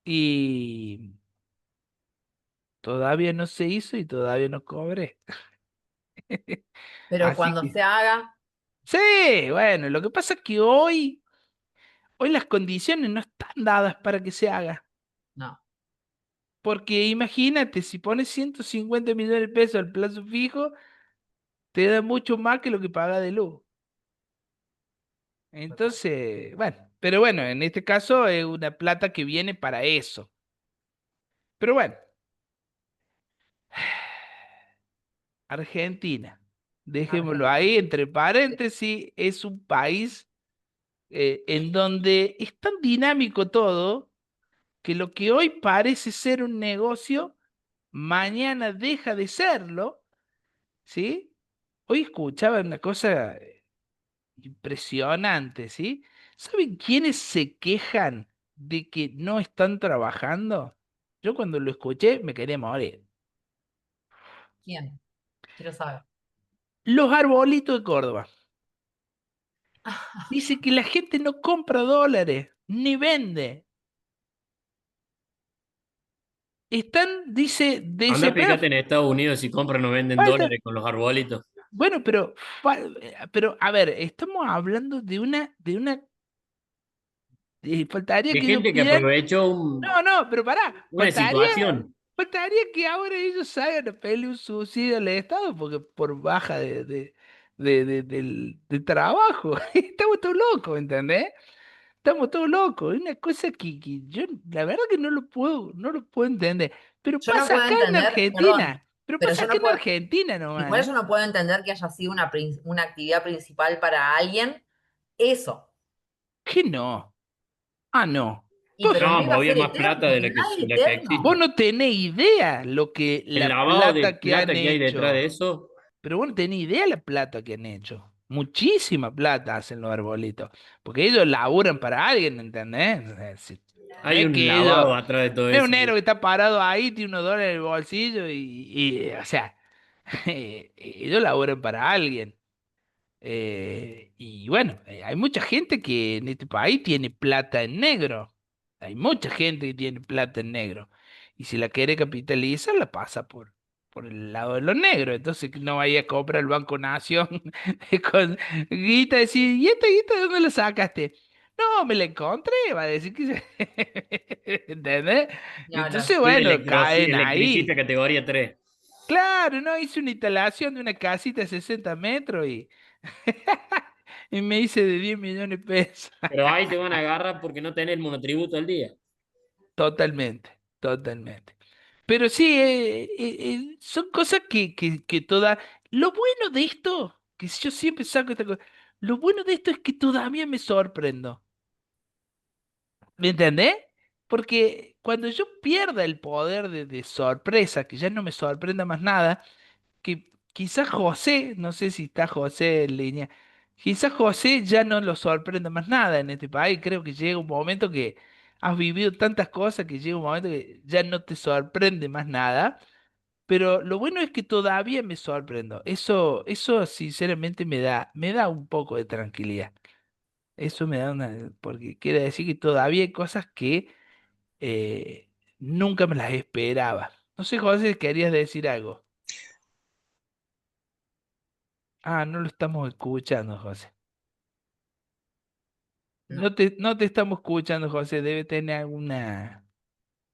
Y todavía no se hizo y todavía no cobré. Pero Así cuando que, se haga, sí, bueno, lo que pasa es que hoy las condiciones no están dadas para que se haga. no. Porque imagínate, si pones 150 millones de pesos al plazo fijo, te da mucho más que lo que paga de luz. Entonces, bueno, pero bueno, en este caso es una plata que viene para eso. Pero bueno, Argentina, dejémoslo Argentina. ahí entre paréntesis, es un país en donde es tan dinámico todo que lo que hoy parece ser un negocio, mañana deja de serlo, ¿sí? Hoy escuchaba una cosa impresionante, ¿sí? ¿Saben quiénes se quejan de que no están trabajando? Yo cuando lo escuché me quería morir. ¿Quién? Quiero saber. Los arbolitos de Córdoba. Dice que la gente no compra dólares, ni vende. Están, dice, Anda, desesperados. fíjate en Estados Unidos si compran o venden Falta, dólares con los arbolitos. bueno, pero a ver, estamos hablando faltaría Hay que ellos gente que pidan, aprovechó no, pero pará, una situación. faltaría que ahora ellos salgan a pedirle un subsidio al Estado porque por baja de trabajo. Estamos todos locos, ¿entendés? Estamos todos locos. Es una cosa que yo, la verdad que no lo puedo entender. Pero Yo no pasa puedo acá en entender, perdón, Argentina. Pero pero pasa yo acá no en puedo, Argentina nomás, igual yo ¿eh? no puedo entender que haya sido una actividad principal para alguien eso. Que no. Ah, no. Y pero no No, iba a movía ser más plata eterno, de y la que, nada es la que Vos eterno. existe. no tenés idea lo que El la lavado de plata que han plata que hay detrás de hecho. eso. Pero vos no tenés idea la plata que han hecho. Muchísima plata hacen los arbolitos. Porque ellos laburan para alguien, ¿entendés? O sea, no Hay es un que ellos. lavado atrás de todo No es eso. un negro que está parado ahí, tiene unos dólares en el bolsillo o sea, ellos laburan para alguien. Y bueno, hay mucha gente que en este país tiene plata en negro. Hay mucha gente que tiene plata en negro. Y si la quiere capitalizar, la pasa por el lado de los negros. Entonces que no vaya a comprar el Banco Nación con guita y decir, ¿y esta guita de dónde la sacaste? No, me la encontré, va a decir que ¿entendés? Ni hablar. Entonces, Soy bueno, caen electricista ahí. categoría 3. Claro, no, hice una instalación de una casita de 60 metros y me hice de 10 millones de pesos. Pero ahí te van a agarrar porque no tenés el monotributo al día. Totalmente, totalmente. Pero sí, son cosas que toda... Lo bueno de esto, que yo siempre saco esta cosa, lo bueno de esto es que todavía me sorprendo. ¿Me entendés? Porque cuando yo pierda el poder de sorpresa, que ya no me sorprenda más nada, que quizás José, no sé si está José en línea, quizás José ya no lo sorprenda más nada en este país. Creo que llega un momento que has vivido tantas cosas que llega un momento que ya no te sorprende más nada. Pero lo bueno es que todavía me sorprendo. Eso sinceramente me da un poco de tranquilidad. Eso me da una, porque quiere decir que todavía hay cosas que eh, nunca me las esperaba. No sé, José, querías decir algo. Ah, no lo estamos escuchando, José. No. No te estamos escuchando, José. Debe tener alguna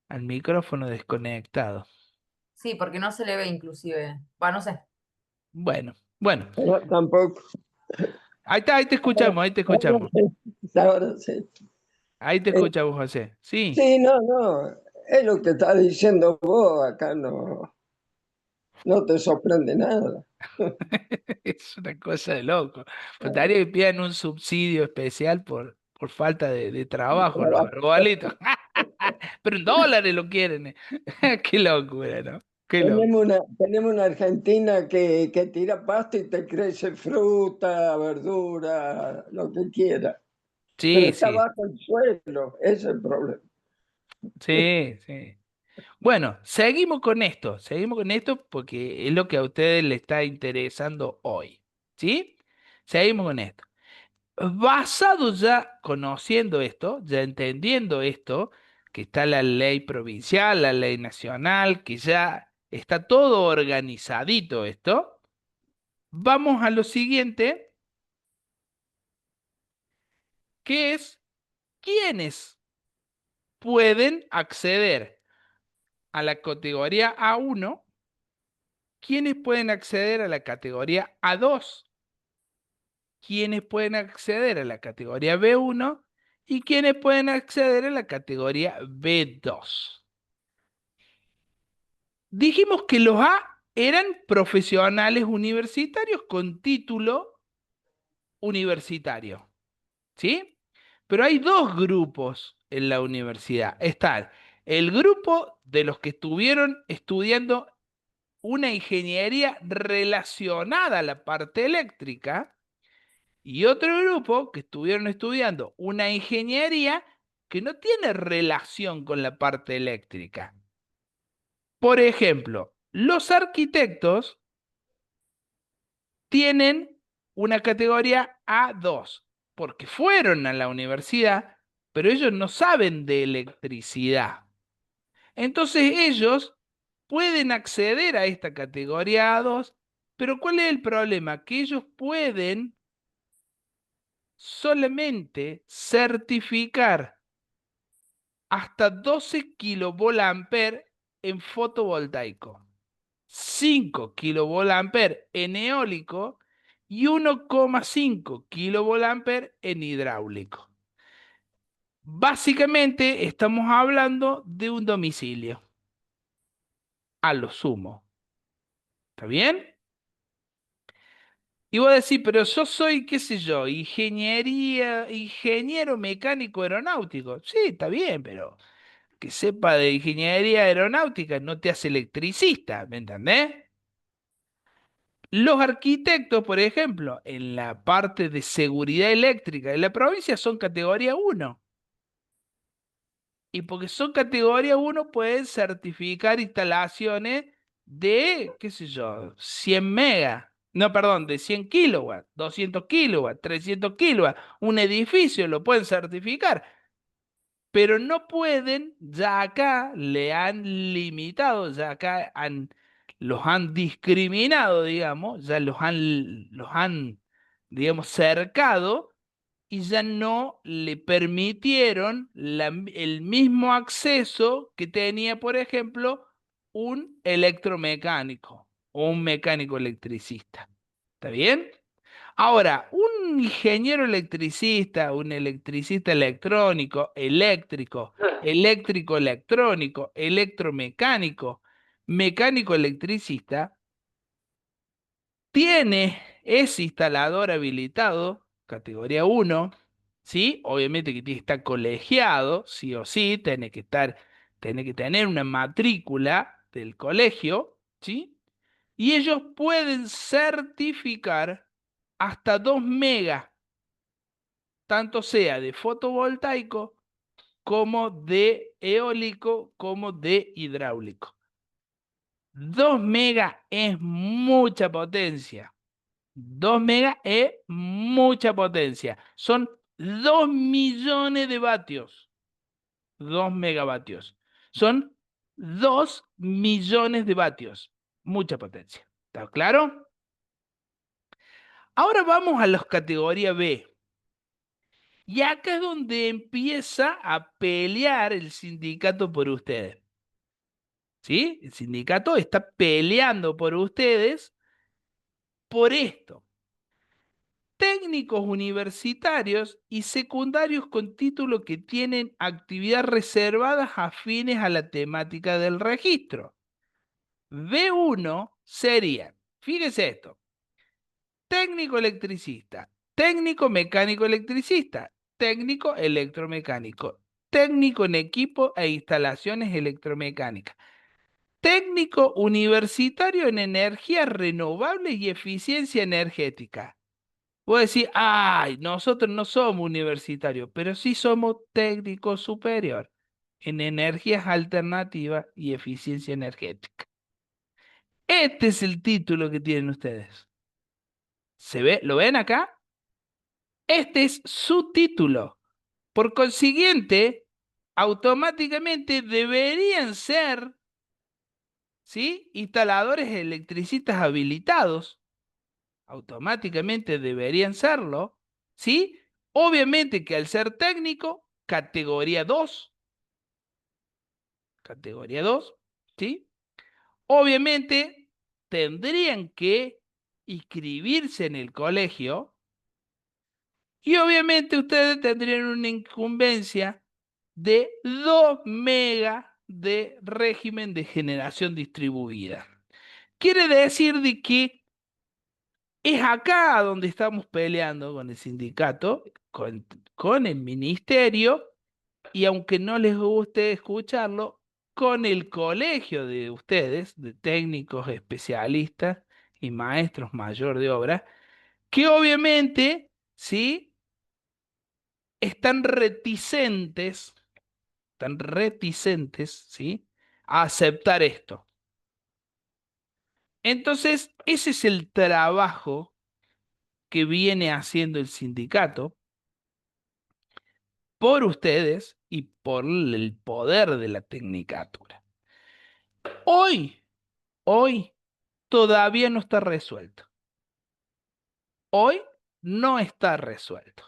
al micrófono desconectado. Sí, porque no se le ve inclusive. Va, no sé. Bueno, bueno. Tampoco. Ahí te escuchamos, ahí te escuchamos. Ahora sí. Ahí te Eh, escuchamos, José. Sí. sí, no, es lo que estás diciendo vos, acá no te sorprende nada. Es una cosa de loco. Faltaría que pidan un subsidio especial por falta de trabajo, los arbolitos. Pero en dólares lo quieren. Qué locura, ¿no? Qué loco. Tenemos una Argentina que tira pasto y te crece fruta, verdura, lo que quiera. Pero Sí, está sí, bajo el suelo, ese es el problema. sí, sí. Bueno, seguimos con esto porque es lo que a ustedes les está interesando hoy. ¿Sí? Seguimos con esto. Basado ya conociendo esto, ya entendiendo esto, que está la ley provincial, la ley nacional, que ya está todo organizadito esto, vamos a lo siguiente, que es quiénes pueden acceder a la categoría A1, quiénes pueden acceder a la categoría A2, quiénes pueden acceder a la categoría B1 y quiénes pueden acceder a la categoría B2. Dijimos que los A eran profesionales universitarios con título universitario, ¿sí? Pero hay dos grupos en la universidad. Está el grupo de los que estuvieron estudiando una ingeniería relacionada a la parte eléctrica y otro grupo que estuvieron estudiando una ingeniería que no tiene relación con la parte eléctrica. Por ejemplo, los arquitectos tienen una categoría A2 porque fueron a la universidad, pero ellos no saben de electricidad. Entonces ellos pueden acceder a esta categoría A2, pero ¿cuál es el problema? Que ellos pueden solamente certificar hasta 12 kilovolt-ampere en fotovoltaico, 5 kilovolt-ampere en eólico y 1,5 kilovolt-ampere en hidráulico. Básicamente estamos hablando de un domicilio, a lo sumo. ¿Está bien? Y vos decís, pero yo soy, qué sé yo, ingeniero mecánico aeronáutico. Sí, está bien, pero que sepa de ingeniería aeronáutica no te hace electricista, ¿me entendés? Los arquitectos, por ejemplo, en la parte de seguridad eléctrica de la provincia son categoría 1. Y porque son categoría 1 pueden certificar instalaciones de, qué sé yo, 100 megas. No, perdón, de 100 kilowatts, 200 kilowatts, 300 kilowatts. Un edificio lo pueden certificar, pero no pueden, ya acá le han limitado, ya acá los han discriminado, digamos, ya los han, digamos, cercado y ya no le permitieron el mismo acceso que tenía, por ejemplo, un electromecánico o un mecánico electricista. ¿Está bien? Ahora, un ingeniero electricista, un electricista electrónico, eléctrico electrónico, electromecánico, mecánico electricista, es instalador habilitado, categoría 1, ¿sí? Obviamente que tiene que estar colegiado, sí o sí, tiene que tener una matrícula del colegio, ¿sí? Y ellos pueden certificar hasta 2 megas, tanto sea de fotovoltaico como de eólico como de hidráulico. 2 megas es mucha potencia. 2 megas es mucha potencia. Son 2 millones de vatios. 2 megavatios. Son 2 millones de vatios. Mucha potencia. ¿Está claro? Ahora vamos a la categoría B. Y acá es donde empieza a pelear el sindicato por ustedes. ¿Sí? El sindicato está peleando por ustedes por esto. Técnicos universitarios y secundarios con título que tienen actividad reservadas afines a la temática del registro. B1 sería, fíjese esto, técnico electricista, técnico mecánico electricista, técnico electromecánico, técnico en equipo e instalaciones electromecánicas, técnico universitario en energías renovables y eficiencia energética. Voy a decir, ay, nosotros no somos universitarios, pero sí somos técnico superior en energías alternativas y eficiencia energética. Este es el título que tienen ustedes. ¿Se ve? ¿Lo ven acá? Este es su título. Por consiguiente, automáticamente deberían ser, ¿sí?, instaladores electricistas habilitados. Automáticamente deberían serlo, ¿sí? Obviamente que al ser técnico, categoría 2, ¿sí? Obviamente tendrían que inscribirse en el colegio y obviamente ustedes tendrían una incumbencia de 2 megas de régimen de generación distribuida. Quiere decir de que es acá donde estamos peleando con el sindicato, con el ministerio, y aunque no les guste escucharlo, con el colegio de ustedes, de técnicos especialistas y maestros mayor de obra, que obviamente, ¿sí?, están reticentes, ¿sí?, a aceptar esto. Entonces, ese es el trabajo que viene haciendo el sindicato por ustedes y por el poder de la tecnicatura. Hoy todavía no está resuelto. Hoy no está resuelto,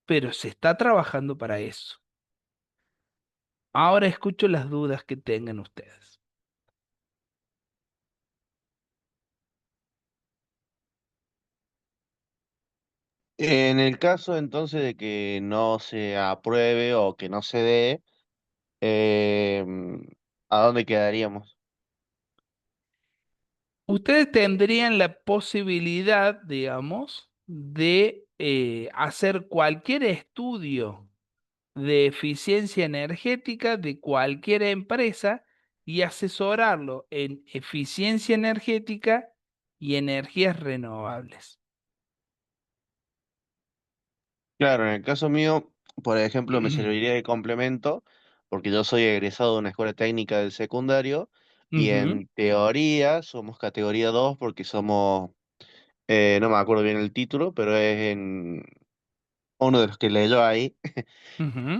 pero se está trabajando para eso. Ahora escucho las dudas que tengan ustedes. En el caso entonces de que no se apruebe o que no se dé, ¿a dónde quedaríamos? Ustedes tendrían la posibilidad, digamos, de hacer cualquier estudio de eficiencia energética de cualquier empresa y asesorarlo en eficiencia energética y energías renovables. Claro, en el caso mío, por ejemplo, me serviría de complemento, porque yo soy egresado de una escuela técnica del secundario y Ujú, en teoría somos categoría 2 porque somos, no me acuerdo bien el título, pero es en uno de los que leyó ahí. ujú.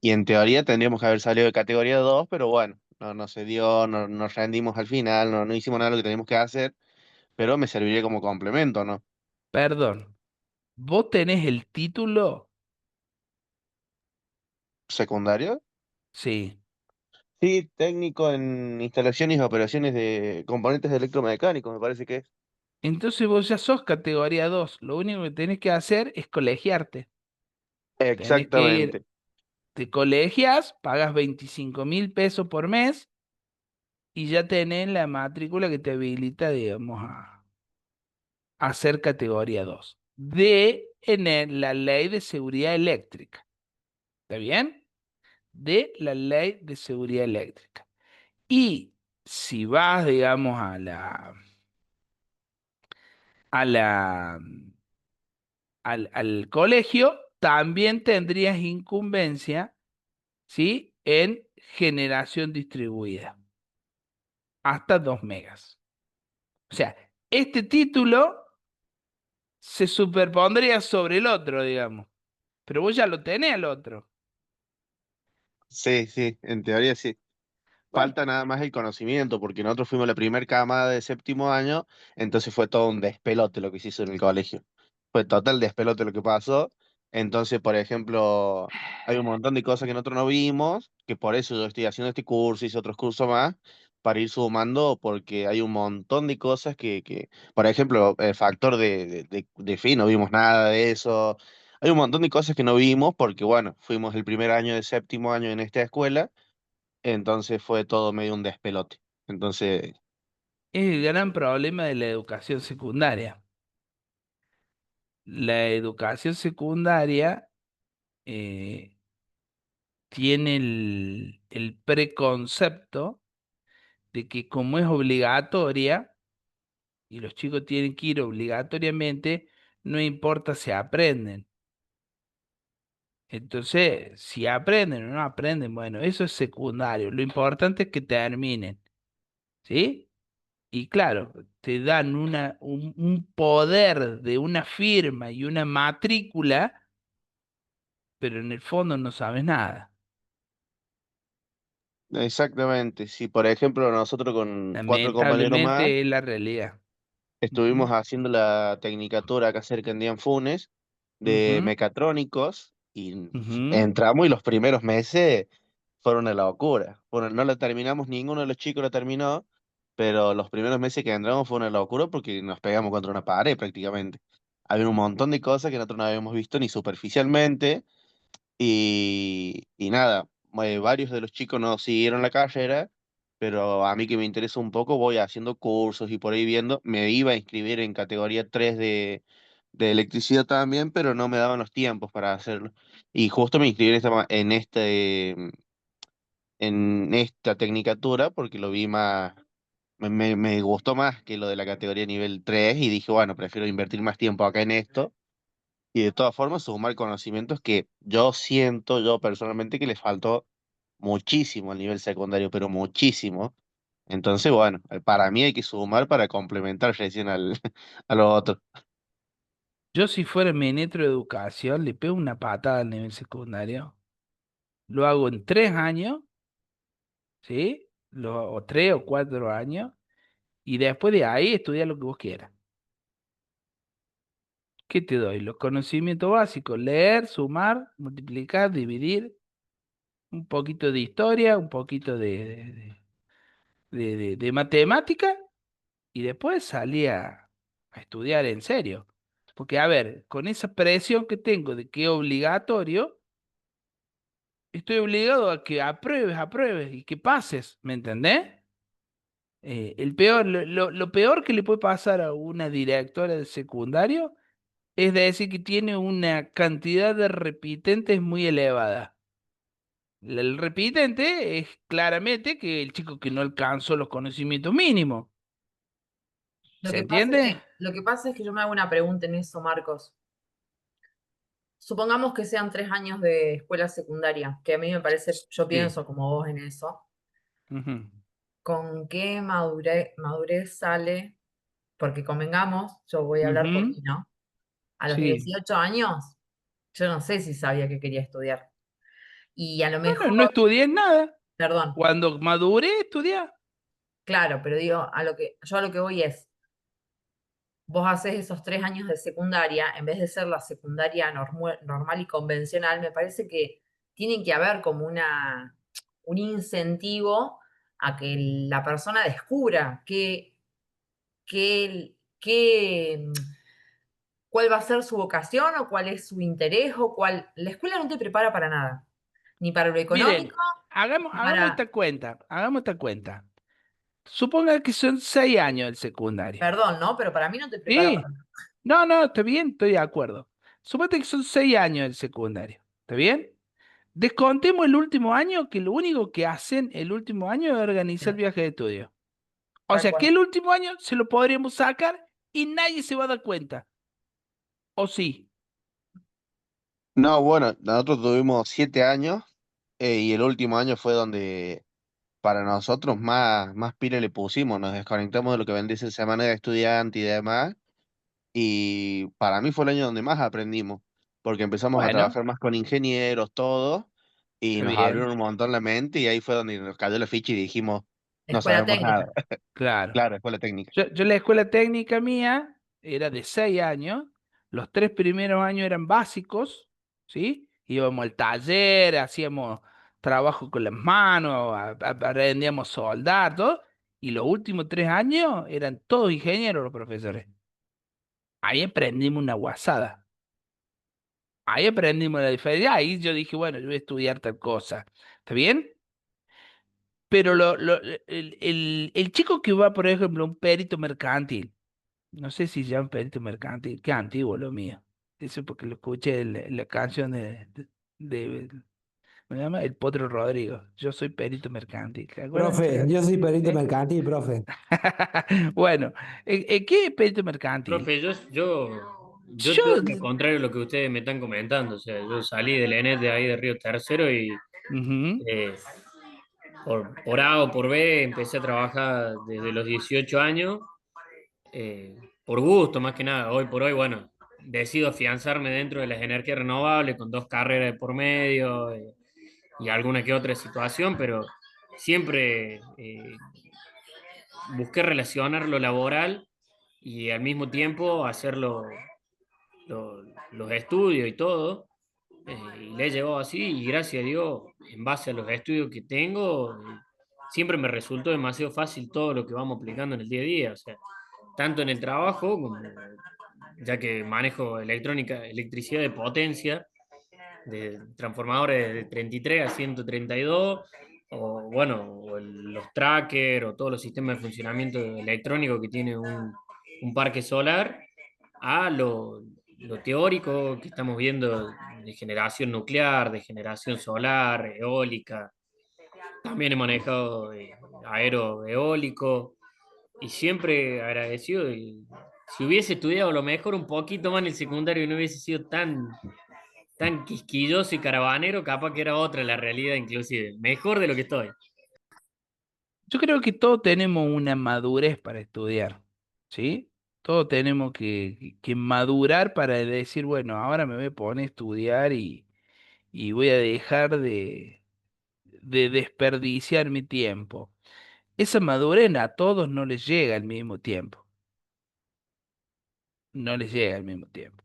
Y en teoría tendríamos que haber salido de categoría 2 pero bueno, no se dio, no nos rendimos al final, no hicimos nada de lo que teníamos que hacer, pero me serviría como complemento, ¿no? Perdón, ¿vos tenés el título? ¿Secundario? Sí. Sí, técnico en instalaciones y operaciones de componentes electromecánicos, me parece que es. Entonces vos ya sos categoría 2. Lo único que tenés que hacer es colegiarte. Tenés que ir, Exactamente. te colegias, pagas 25.000 pesos por mes y ya tenés la matrícula que te habilita, digamos, a ser categoría 2 la ley de seguridad eléctrica. ¿Está bien? De la ley de seguridad eléctrica. Y si vas, digamos, a la, al colegio, también tendrías incumbencia, ¿sí?, en generación distribuida, hasta 2 megas. O sea, este título se superpondría sobre el otro, digamos. pero vos ya lo tenés al otro. Sí, sí, en teoría sí. Bueno, Falta nada más el conocimiento, porque nosotros fuimos la primer camada de séptimo año, entonces fue todo un despelote lo que se hizo en el colegio. Fue total despelote lo que pasó. Entonces, por ejemplo, hay un montón de cosas que nosotros no vimos, que por eso yo estoy haciendo este curso, hice otros cursos más, para ir sumando, porque hay un montón de cosas por ejemplo, el factor de fin, no vimos nada de eso. Hay un montón de cosas que no vimos, porque bueno, fuimos el primer año de séptimo año en esta escuela. Entonces fue todo medio un despelote. Entonces, es el gran problema de la educación secundaria. La educación secundaria eh, tiene el preconcepto de que como es obligatoria y los chicos tienen que ir obligatoriamente, no importa si aprenden. Entonces, si aprenden o no aprenden, bueno, eso es secundario. Lo importante es que terminen, ¿sí? Y claro, te dan un poder de una firma y una matrícula, pero en el fondo no sabes nada. exactamente. Si por ejemplo nosotros con cuatro compañeros más Lamentablemente es la realidad. estuvimos Ujú, haciendo la tecnicatura acá cerca en Dianfunes de ujú, mecatrónicos y ujú. entramos y los primeros meses fueron una locura. Bueno, no la terminamos, ninguno de los chicos la terminó, pero los primeros meses que entramos fue una locura porque nos pegamos contra una pared prácticamente. Había un montón de cosas que nosotros no habíamos visto ni superficialmente. Y nada, varios de los chicos no siguieron la carrera, pero a mí que me interesa un poco, voy haciendo cursos y por ahí viendo, me iba a inscribir en categoría 3 de electricidad también, pero no me daban los tiempos para hacerlo. Y justo me inscribí en esta tecnicatura porque lo vi más, me gustó más que lo de la categoría nivel 3 y dije, bueno, prefiero invertir más tiempo acá en esto y de todas formas, sumar conocimientos que yo siento, yo personalmente, que les faltó muchísimo al nivel secundario, pero muchísimo. Entonces, bueno, para mí hay que sumar para complementar recién a lo otro. Yo si fuera ministro de Educación, le pego una patada al nivel secundario. Lo hago en 3 años, ¿sí? O 3 o 4 años, y después de ahí estudiar lo que vos quieras. ¿Qué te doy? Los conocimientos básicos, leer, sumar, multiplicar, dividir, un poquito de historia, un poquito de matemática, y después salí a estudiar en serio. Porque, a ver, con esa presión que tengo de que es obligatorio, estoy obligado a que apruebes y que pases, ¿me entendés? Lo peor que le puede pasar a una directora de secundario es decir que tiene una cantidad de repitentes muy elevada. El repitente es claramente que el chico que no alcanzó los conocimientos mínimos. ¿Se entiende? Lo que pasa es que yo me hago una pregunta en eso, Marcos. Supongamos que sean 3 años de escuela secundaria, que a mí me parece, yo Sí. pienso como vos en eso. Ujú. ¿Con qué madurez sale? Porque convengamos, yo voy a hablar por Ujú. mí, ¿no? A los Sí. 18 años, yo no sé si sabía que quería estudiar. Y a lo Bueno, mejor, no estudié nada. perdón, Cuando madure, estudié. claro, pero digo, yo a lo que voy es, vos haces esos 3 años de secundaria, en vez de ser la secundaria normal y convencional, me parece que tiene que haber como un incentivo a que la persona descubra cuál va a ser su vocación o cuál es su interés o cuál. La escuela no te prepara para nada, ni para lo Miren, económico, hagamos, ni hagamos para. esta cuenta. Hagamos esta cuenta. Suponga que son 6 años el secundario. Perdón, ¿no? Pero para mí no te prepara para Sí. nada. No, no, está bien, estoy de acuerdo. Suponte que son 6 años el secundario. ¿Está bien? Descontemos el último año, que lo único que hacen el último año es organizar Sí, viaje de estudio. O tal sea que cual. el último año se lo podríamos sacar y nadie se va a dar cuenta. ¿O sí? No, bueno, nosotros tuvimos 7 años y el último año fue donde para nosotros más pila le pusimos, nos desconectamos de lo que vendría a ser semana de estudiante y demás. Y para mí fue el año donde más aprendimos, porque empezamos a Bueno, trabajar más con ingenieros, todos, y está nos bien, abrieron un montón la mente y ahí fue donde nos cayó la ficha y dijimos, no Escuela sabemos nada. técnica. claro. Claro, escuela técnica. Yo la escuela técnica mía era de 6 años, los 3 primeros años eran básicos, ¿sí? Íbamos al taller, hacíamos trabajo con las manos, aprendíamos a soldar, todo, y los últimos 3 años eran todos ingenieros los profesores. Ahí aprendimos una guasada. Ahí aprendimos la diferencia. Ahí yo dije, bueno, yo voy a estudiar tal cosa. ¿Está bien? Pero el chico que va, por ejemplo, a un perito mercantil, no sé si se llama perito mercantil, qué antiguo lo mío. Eso porque lo escuché en la canción ¿me llama? El Potro Rodrigo. Yo soy perito mercantil. ¿Te acuerdas de esa Profe, yo canción? soy perito ¿Eh? mercantil, profe. Bueno, ¿qué es perito mercantil? Profe, yo Yo, todo lo contrario a lo que ustedes me están comentando. O sea, yo salí del ENET de ahí de Río Tercero y ujú, eh, por A o por B empecé a trabajar desde los 18 años, por gusto más que nada. Hoy por hoy, bueno, decido afianzarme dentro de las energías renovables con 2 carreras de por medio, y alguna que otra situación, pero siempre busqué relacionar lo laboral y al mismo tiempo hacer los estudios y todo. Y le he llevado así y gracias a Dios, en base a los estudios que tengo, siempre me resultó demasiado fácil todo lo que vamos aplicando en el día a día. O sea, tanto en el trabajo, como, ya que manejo electrónica, electricidad de potencia, de transformadores de 33 a 132, o bueno, los trackers, o todos los sistemas de funcionamiento electrónico que tiene un parque solar, a lo teórico que estamos viendo de generación nuclear, de generación solar, eólica. También he manejado aeroeólico y siempre agradecido. Y si hubiese estudiado a lo mejor un poquito más en el secundario y no hubiese sido tan quisquilloso y caravanero, capaz que era otra la realidad, inclusive. Mejor de lo que estoy. yo creo que todos tenemos una madurez para estudiar, ¿sí? Todos tenemos que madurar para decir, bueno, ahora me voy a poner a estudiar y voy a dejar de desperdiciar mi tiempo. Esa madurez a todos no les llega al mismo tiempo. No les llega al mismo tiempo.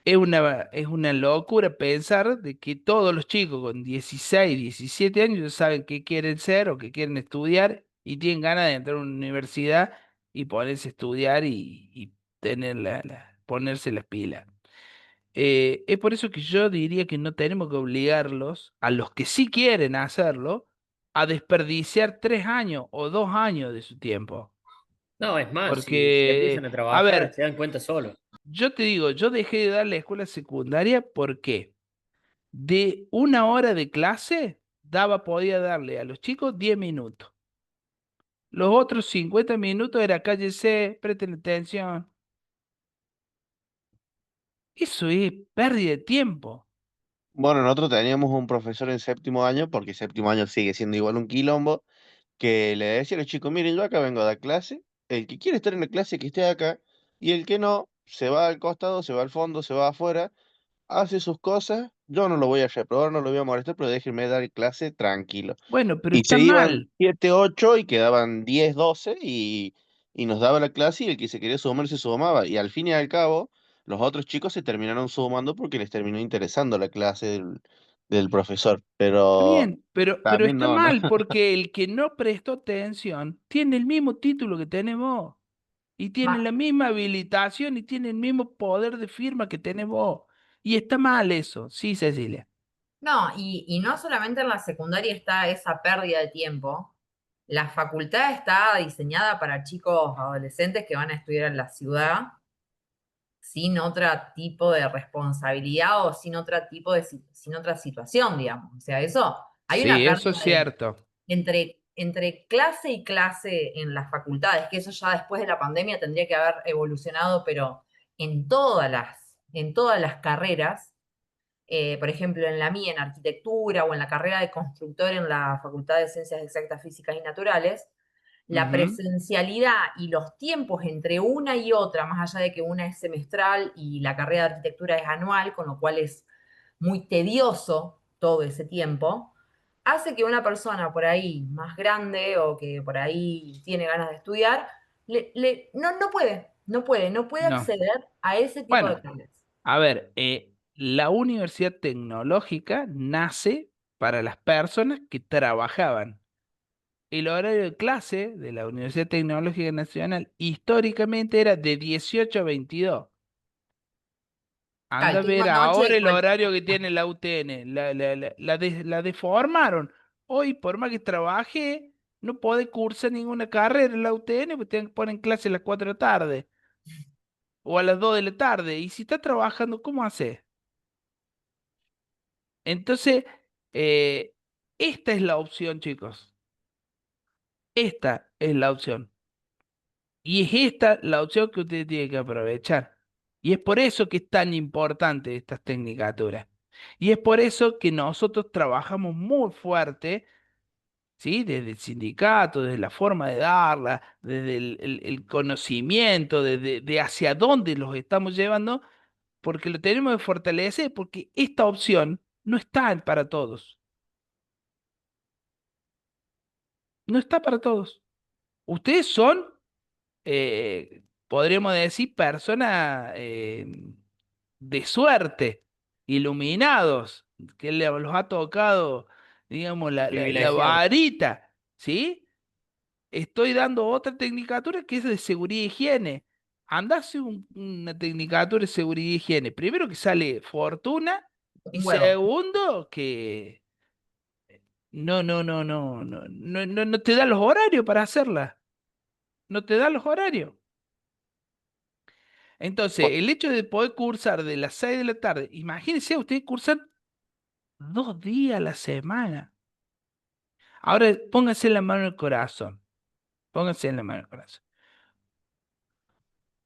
Es una locura pensar de que todos los chicos con 16, 17 años ya saben qué quieren ser o qué quieren estudiar y tienen ganas de entrar a una universidad y ponerse a estudiar y tener ponerse las pilas. Es por eso que yo diría que no tenemos que obligarlos, a los que sí quieren hacerlo, a desperdiciar 3 años o 2 años de su tiempo. No, es más, si empiezan Porque, a a trabajar, ver, se dan cuenta solo. yo te digo, yo dejé de dar la escuela secundaria porque de 1 hora de clase podía darle a los chicos 10 minutos. Los otros 50 minutos era cállese, presten atención. Eso es pérdida de tiempo. Bueno, nosotros teníamos un profesor en séptimo año, porque séptimo año sigue siendo igual un quilombo, que le decía a los chicos, miren, yo acá vengo a dar clase, el que quiere estar en la clase que esté acá, y el que no, se va al costado, se va al fondo, se va afuera, hace sus cosas, yo no lo voy a reprobar, no lo voy a molestar, pero déjenme dar clase tranquilo. Bueno, pero Y está se iban mal. 7 8 y quedaban 10 12 y nos daba la clase y el que se quería sumar se sumaba. Y al fin y al cabo, los otros chicos se terminaron sumando porque les terminó interesando la clase del profesor. Está Pero bien, pero también está no, ¿no? mal porque el que no prestó atención tiene el mismo título que tenés vos y tiene Ma- la misma habilitación y tiene el mismo poder de firma que tenés vos. Y está mal eso, sí, Cecilia. No, y no solamente en la secundaria está esa pérdida de tiempo, la facultad está diseñada para chicos adolescentes que van a estudiar en la ciudad sin otro tipo de responsabilidad o sin otra situación, digamos. O sea, eso, hay una Sí, eso pérdida es cierto. entre clase y clase en las facultades, que eso ya después de la pandemia tendría que haber evolucionado, pero en todas las carreras, por ejemplo, en la mía, en arquitectura o en la carrera de constructor en la Facultad de Ciencias Exactas, Físicas y Naturales, La Ujú. presencialidad y los tiempos entre una y otra, más allá de que una es semestral y la carrera de arquitectura es anual, con lo cual es muy tedioso todo ese tiempo, hace que una persona por ahí más grande o que por ahí tiene ganas de estudiar, no puede No. acceder a ese tipo de Bueno, clases. a ver, la Universidad Tecnológica nace para las personas que trabajaban. El horario de clase de la Universidad Tecnológica Nacional históricamente era de 18 a 22. Claro, Anda el a turno ver noche ahora y el todo el horario que tiene la UTN. La deformaron. Hoy, por más que trabaje, no puede cursar ninguna carrera en la UTN porque tienen que poner clase a las 4 de la tarde o a las 2 de la tarde. Y si está trabajando, ¿cómo hace? Entonces, eh, esta es la opción, chicos. Esta es la opción. Y es esta la opción que usted tiene que aprovechar. Y es por eso que es tan importante estas tecnicaturas. Y es por eso que nosotros trabajamos muy fuerte, ¿sí? Desde el sindicato, desde la forma de darla, desde el conocimiento, desde de hacia dónde los estamos llevando, porque lo tenemos que fortalecer, porque esta opción no está para todos. No está para todos. Ustedes son, podríamos decir, personas de suerte, iluminados, que los ha tocado, digamos, la Privilegiado. varita, ¿sí? Estoy dando otra tecnicatura que es de seguridad e higiene. Andase una tecnicatura de seguridad e higiene. Primero que sale fortuna y Un huevo. segundo que no te da los horarios para hacerla. No te da los horarios. Entonces, el hecho de poder cursar de las 6 de la tarde, imagínense, ustedes cursan 2 días a la semana. Ahora, pónganse la mano en el corazón. Pónganse en la mano en el corazón.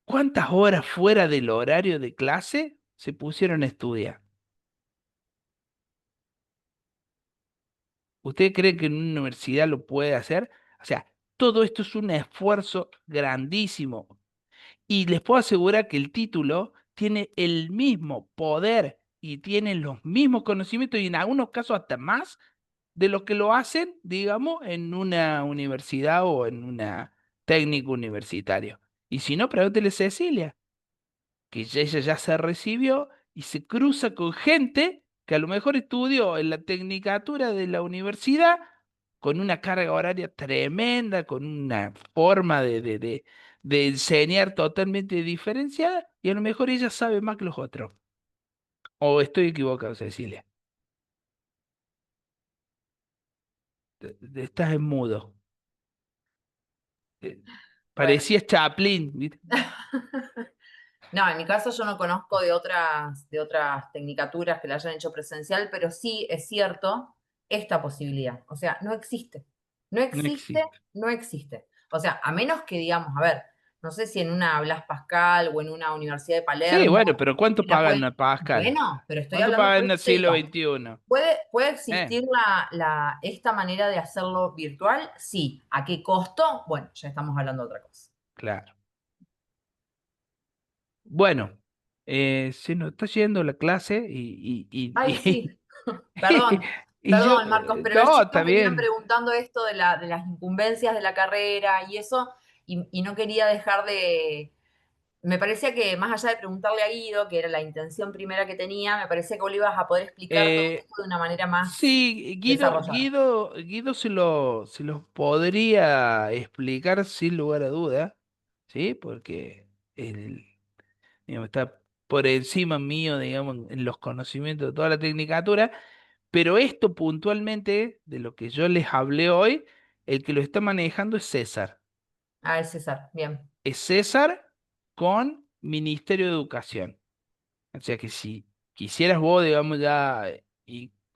¿Cuántas horas fuera del horario de clase se pusieron a estudiar? ¿Ustedes creen que en una universidad lo puede hacer? O sea, todo esto es un esfuerzo grandísimo. Y les puedo asegurar que el título tiene el mismo poder y tiene los mismos conocimientos y en algunos casos hasta más de lo que lo hacen, digamos, en una universidad o en una técnico universitario. Y si no, pregúntele a Cecilia, que ella ya se recibió y se cruza con gente que a lo mejor estudió en la tecnicatura de la universidad con una carga horaria tremenda, con una forma de enseñar totalmente diferenciada, y a lo mejor ella sabe más que los otros. ¿O estoy equivocado, Cecilia? Estás en mudo. Eh, Bueno. Parecías Chaplin, ¿viste? No, en mi caso yo no conozco de otras tecnicaturas que la hayan hecho presencial, pero sí es cierto esta posibilidad. O sea, no existe. No No existe, existe. no existe. O sea, a menos que digamos, a ver, no sé si en una Blas Pascal o en una Universidad de Sí, Palermo, bueno, pero ¿cuánto la pagan pueden. a Pascal? Bueno, pero estoy ¿Cuánto hablando, por pagan en eso el te siglo digo, XXI? ¿puede ¿Eh? existir esta manera de hacerlo virtual? Sí. ¿A qué costo? Bueno, ya estamos hablando de otra cosa. Claro. Bueno, se nos está yendo la clase Ay, sí. Perdón, y yo, perdón, Marcos, pero los no, chicos está venían bien. preguntando esto de las incumbencias de la carrera y eso, y no quería dejar de. Me parecía que más allá de preguntarle a Guido, que era la intención primera que tenía, me parecía que vos le ibas a poder explicar todo Eh, esto de una manera más sí, desarrollada. Guido se lo podría explicar sin lugar a duda, ¿sí? Porque él, digamos, está por encima mío, digamos, en los conocimientos de toda la tecnicatura, pero esto puntualmente, de lo que yo les hablé hoy, el que lo está manejando es César. Ah, es César, bien. Es César con Ministerio de Educación. O sea que si quisieras vos, digamos, ya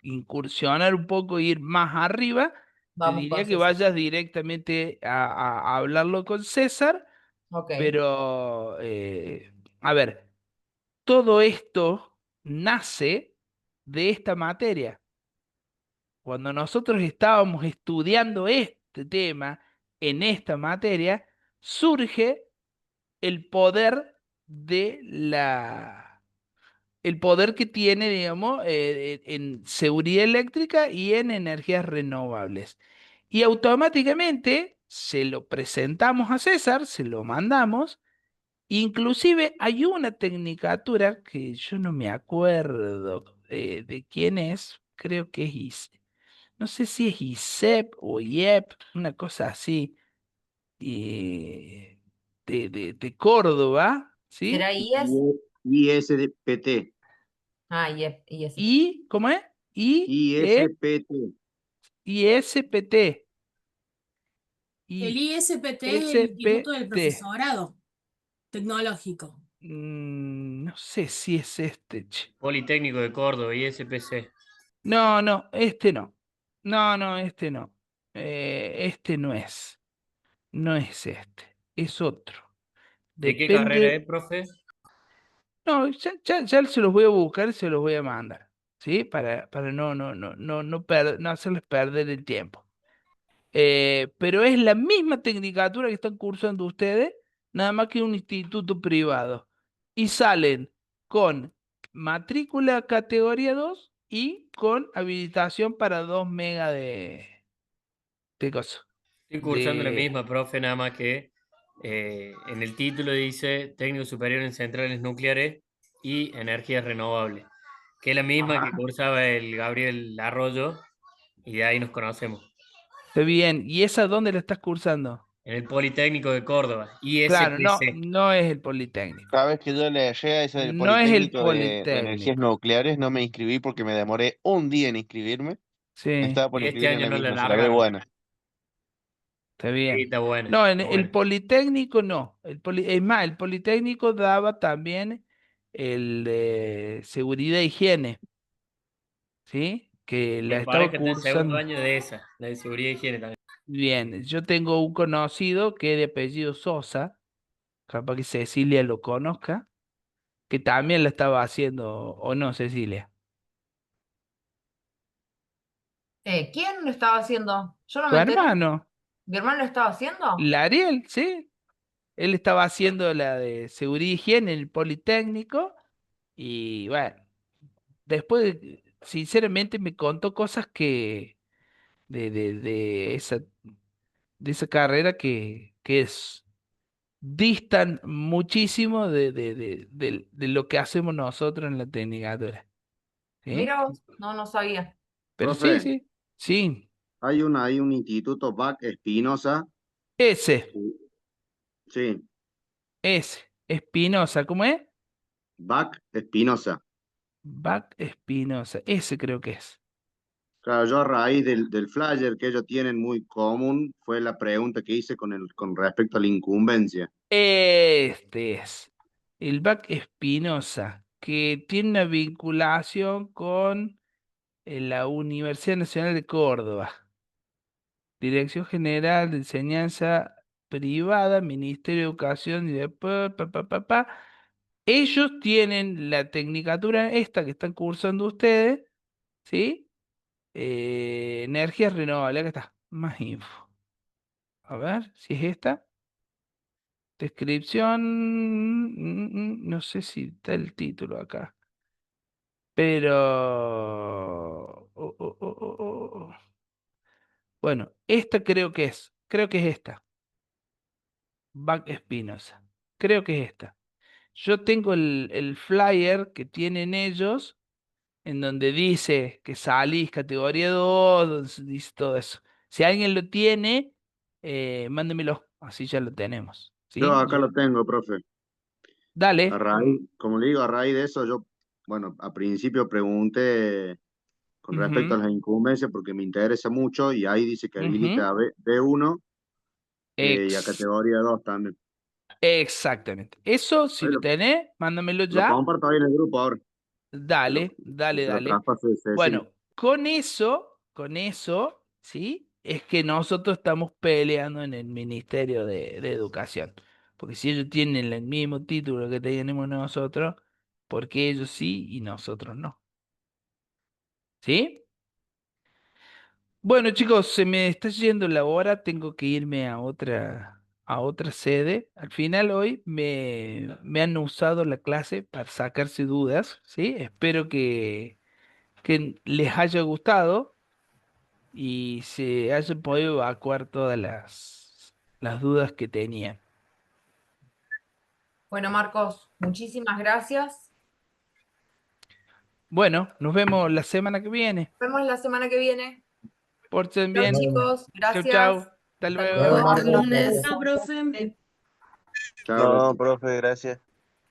incursionar un poco e ir más arriba, te Vamos con diría que César. vayas directamente a hablarlo con César, Ok. pero, a ver, todo esto nace de esta materia. Cuando nosotros estábamos estudiando este tema, en esta materia, surge el poder de el poder que tiene, digamos, en seguridad eléctrica y en energías renovables. Y automáticamente se lo presentamos a César, se lo mandamos. Inclusive hay una tecnicatura que yo no me acuerdo de quién es, creo que es no sé si es ISEP o IEP, una cosa así, eh, de Córdoba, ¿sí? ¿Será IES? ISPT. Ah, IES. Y, ¿cómo es? ISPT. ISPT. El ISPT es el Instituto del Profesorado Tecnológico. No sé si es este, che. Politécnico de Córdoba, ISPC. No, este no. No, este no. Este no es. No es este. Es otro. ¿De qué carrera es, Depende. profe? No, ya se los voy a buscar y se los voy a mandar. ¿Sí? Para no hacerles perder el tiempo. Pero es la misma tecnicatura que están cursando ustedes, nada más que un instituto privado. Y salen con matrícula categoría 2 y con habilitación para 2 megas de cosas. Estoy cursando la misma, profe, nada más que en el título dice Técnico Superior en Centrales Nucleares y Energías Renovables, que es la misma que cursaba el Gabriel Arroyo, y de ahí nos conocemos. Está bien. ¿Y esa dónde la estás cursando? En el Politécnico de Córdoba, Claro, ISPC. no es el Politécnico. Cada vez que yo le llegué a ese del No es el Politécnico de Energías Politécnico. Nucleares, no me inscribí porque me demoré un día en inscribirme. Me Sí, estaba por Este inscribir en año la no la misma, se la ve largaron. buena. está Sí, bien. está buena. No, en está el buena. Politécnico no. Es más, el Politécnico daba también el de seguridad e higiene, ¿sí? Que la Mi estaba pareja está en segundo cursando. año de esa, la de Seguridad y Higiene también. Bien, yo tengo un conocido que es de apellido Sosa, capaz que Cecilia lo conozca, que también la estaba haciendo, o no, Cecilia. ¿Quién lo estaba haciendo? Yo no Tu me enteré. hermano, ¿Mi hermano lo estaba haciendo? Ariel, ¿sí? Él estaba haciendo la de seguridad e higiene en el Politécnico y bueno, después, sinceramente, me contó cosas que de esa carrera distan muchísimo de lo que hacemos nosotros en la tecnicatura. ¿Sí? Mira vos, no sabía. Pero sí, Profe, sí. hay un instituto BAC Espinosa. Ese, Sí, Espinosa, ¿cómo es? BAC Espinosa. Bac Espinosa, ese creo que es. Claro, yo a raíz del flyer que ellos tienen muy común, fue la pregunta que hice con respecto a la incumbencia. Este es el Bac Espinosa, que tiene una vinculación con la Universidad Nacional de Córdoba, Dirección General de Enseñanza Privada, Ministerio de Educación y de Ellos tienen la tecnicatura esta que están cursando ustedes, ¿sí? Energías renovables, acá está, más info. A ver si es esta. Descripción, no sé si está el título acá, pero bueno, esta creo que es esta, Bac Espinosa, creo que es esta. Yo tengo el flyer que tienen ellos, en donde dice que salís categoría 2, donde dice todo eso. Si alguien lo tiene, mándemelo, así ya lo tenemos, Yo ¿sí? acá lo tengo, profe. A Dale. raíz, como le digo, a raíz de eso, yo, bueno, a principio pregunté con respecto a Ujú, las incumbencias porque me interesa mucho y ahí dice que habilita ujú. a B1 y a Ex- categoría 2 también. exactamente. Eso, si Ahí lo lo, tenés, mándamelo lo ya. comparto ahí en el grupo ahora. Se lo, Dale, dale, se lo dale. traspaso de Cecilia. Bueno, con eso, ¿sí? Es que nosotros estamos peleando en el Ministerio de Educación. Porque si ellos tienen el mismo título que tenemos nosotros, ¿por qué ellos sí y nosotros no? ¿Sí? Bueno, chicos, se me está yendo la hora, tengo que irme a otra sede. Al final hoy me han usado la clase para sacarse dudas, ¿sí? Espero que les haya gustado y se hayan podido evacuar todas las dudas que tenían. Bueno, Marcos, muchísimas gracias. Bueno, nos vemos la semana que viene. Nos vemos la semana que viene. Pórtense Chao, bien. chicos. Chau, Gracias. chau. Hasta Hasta luego. luego. Hasta el lunes. Chao, profe. Chao. No, profe, gracias.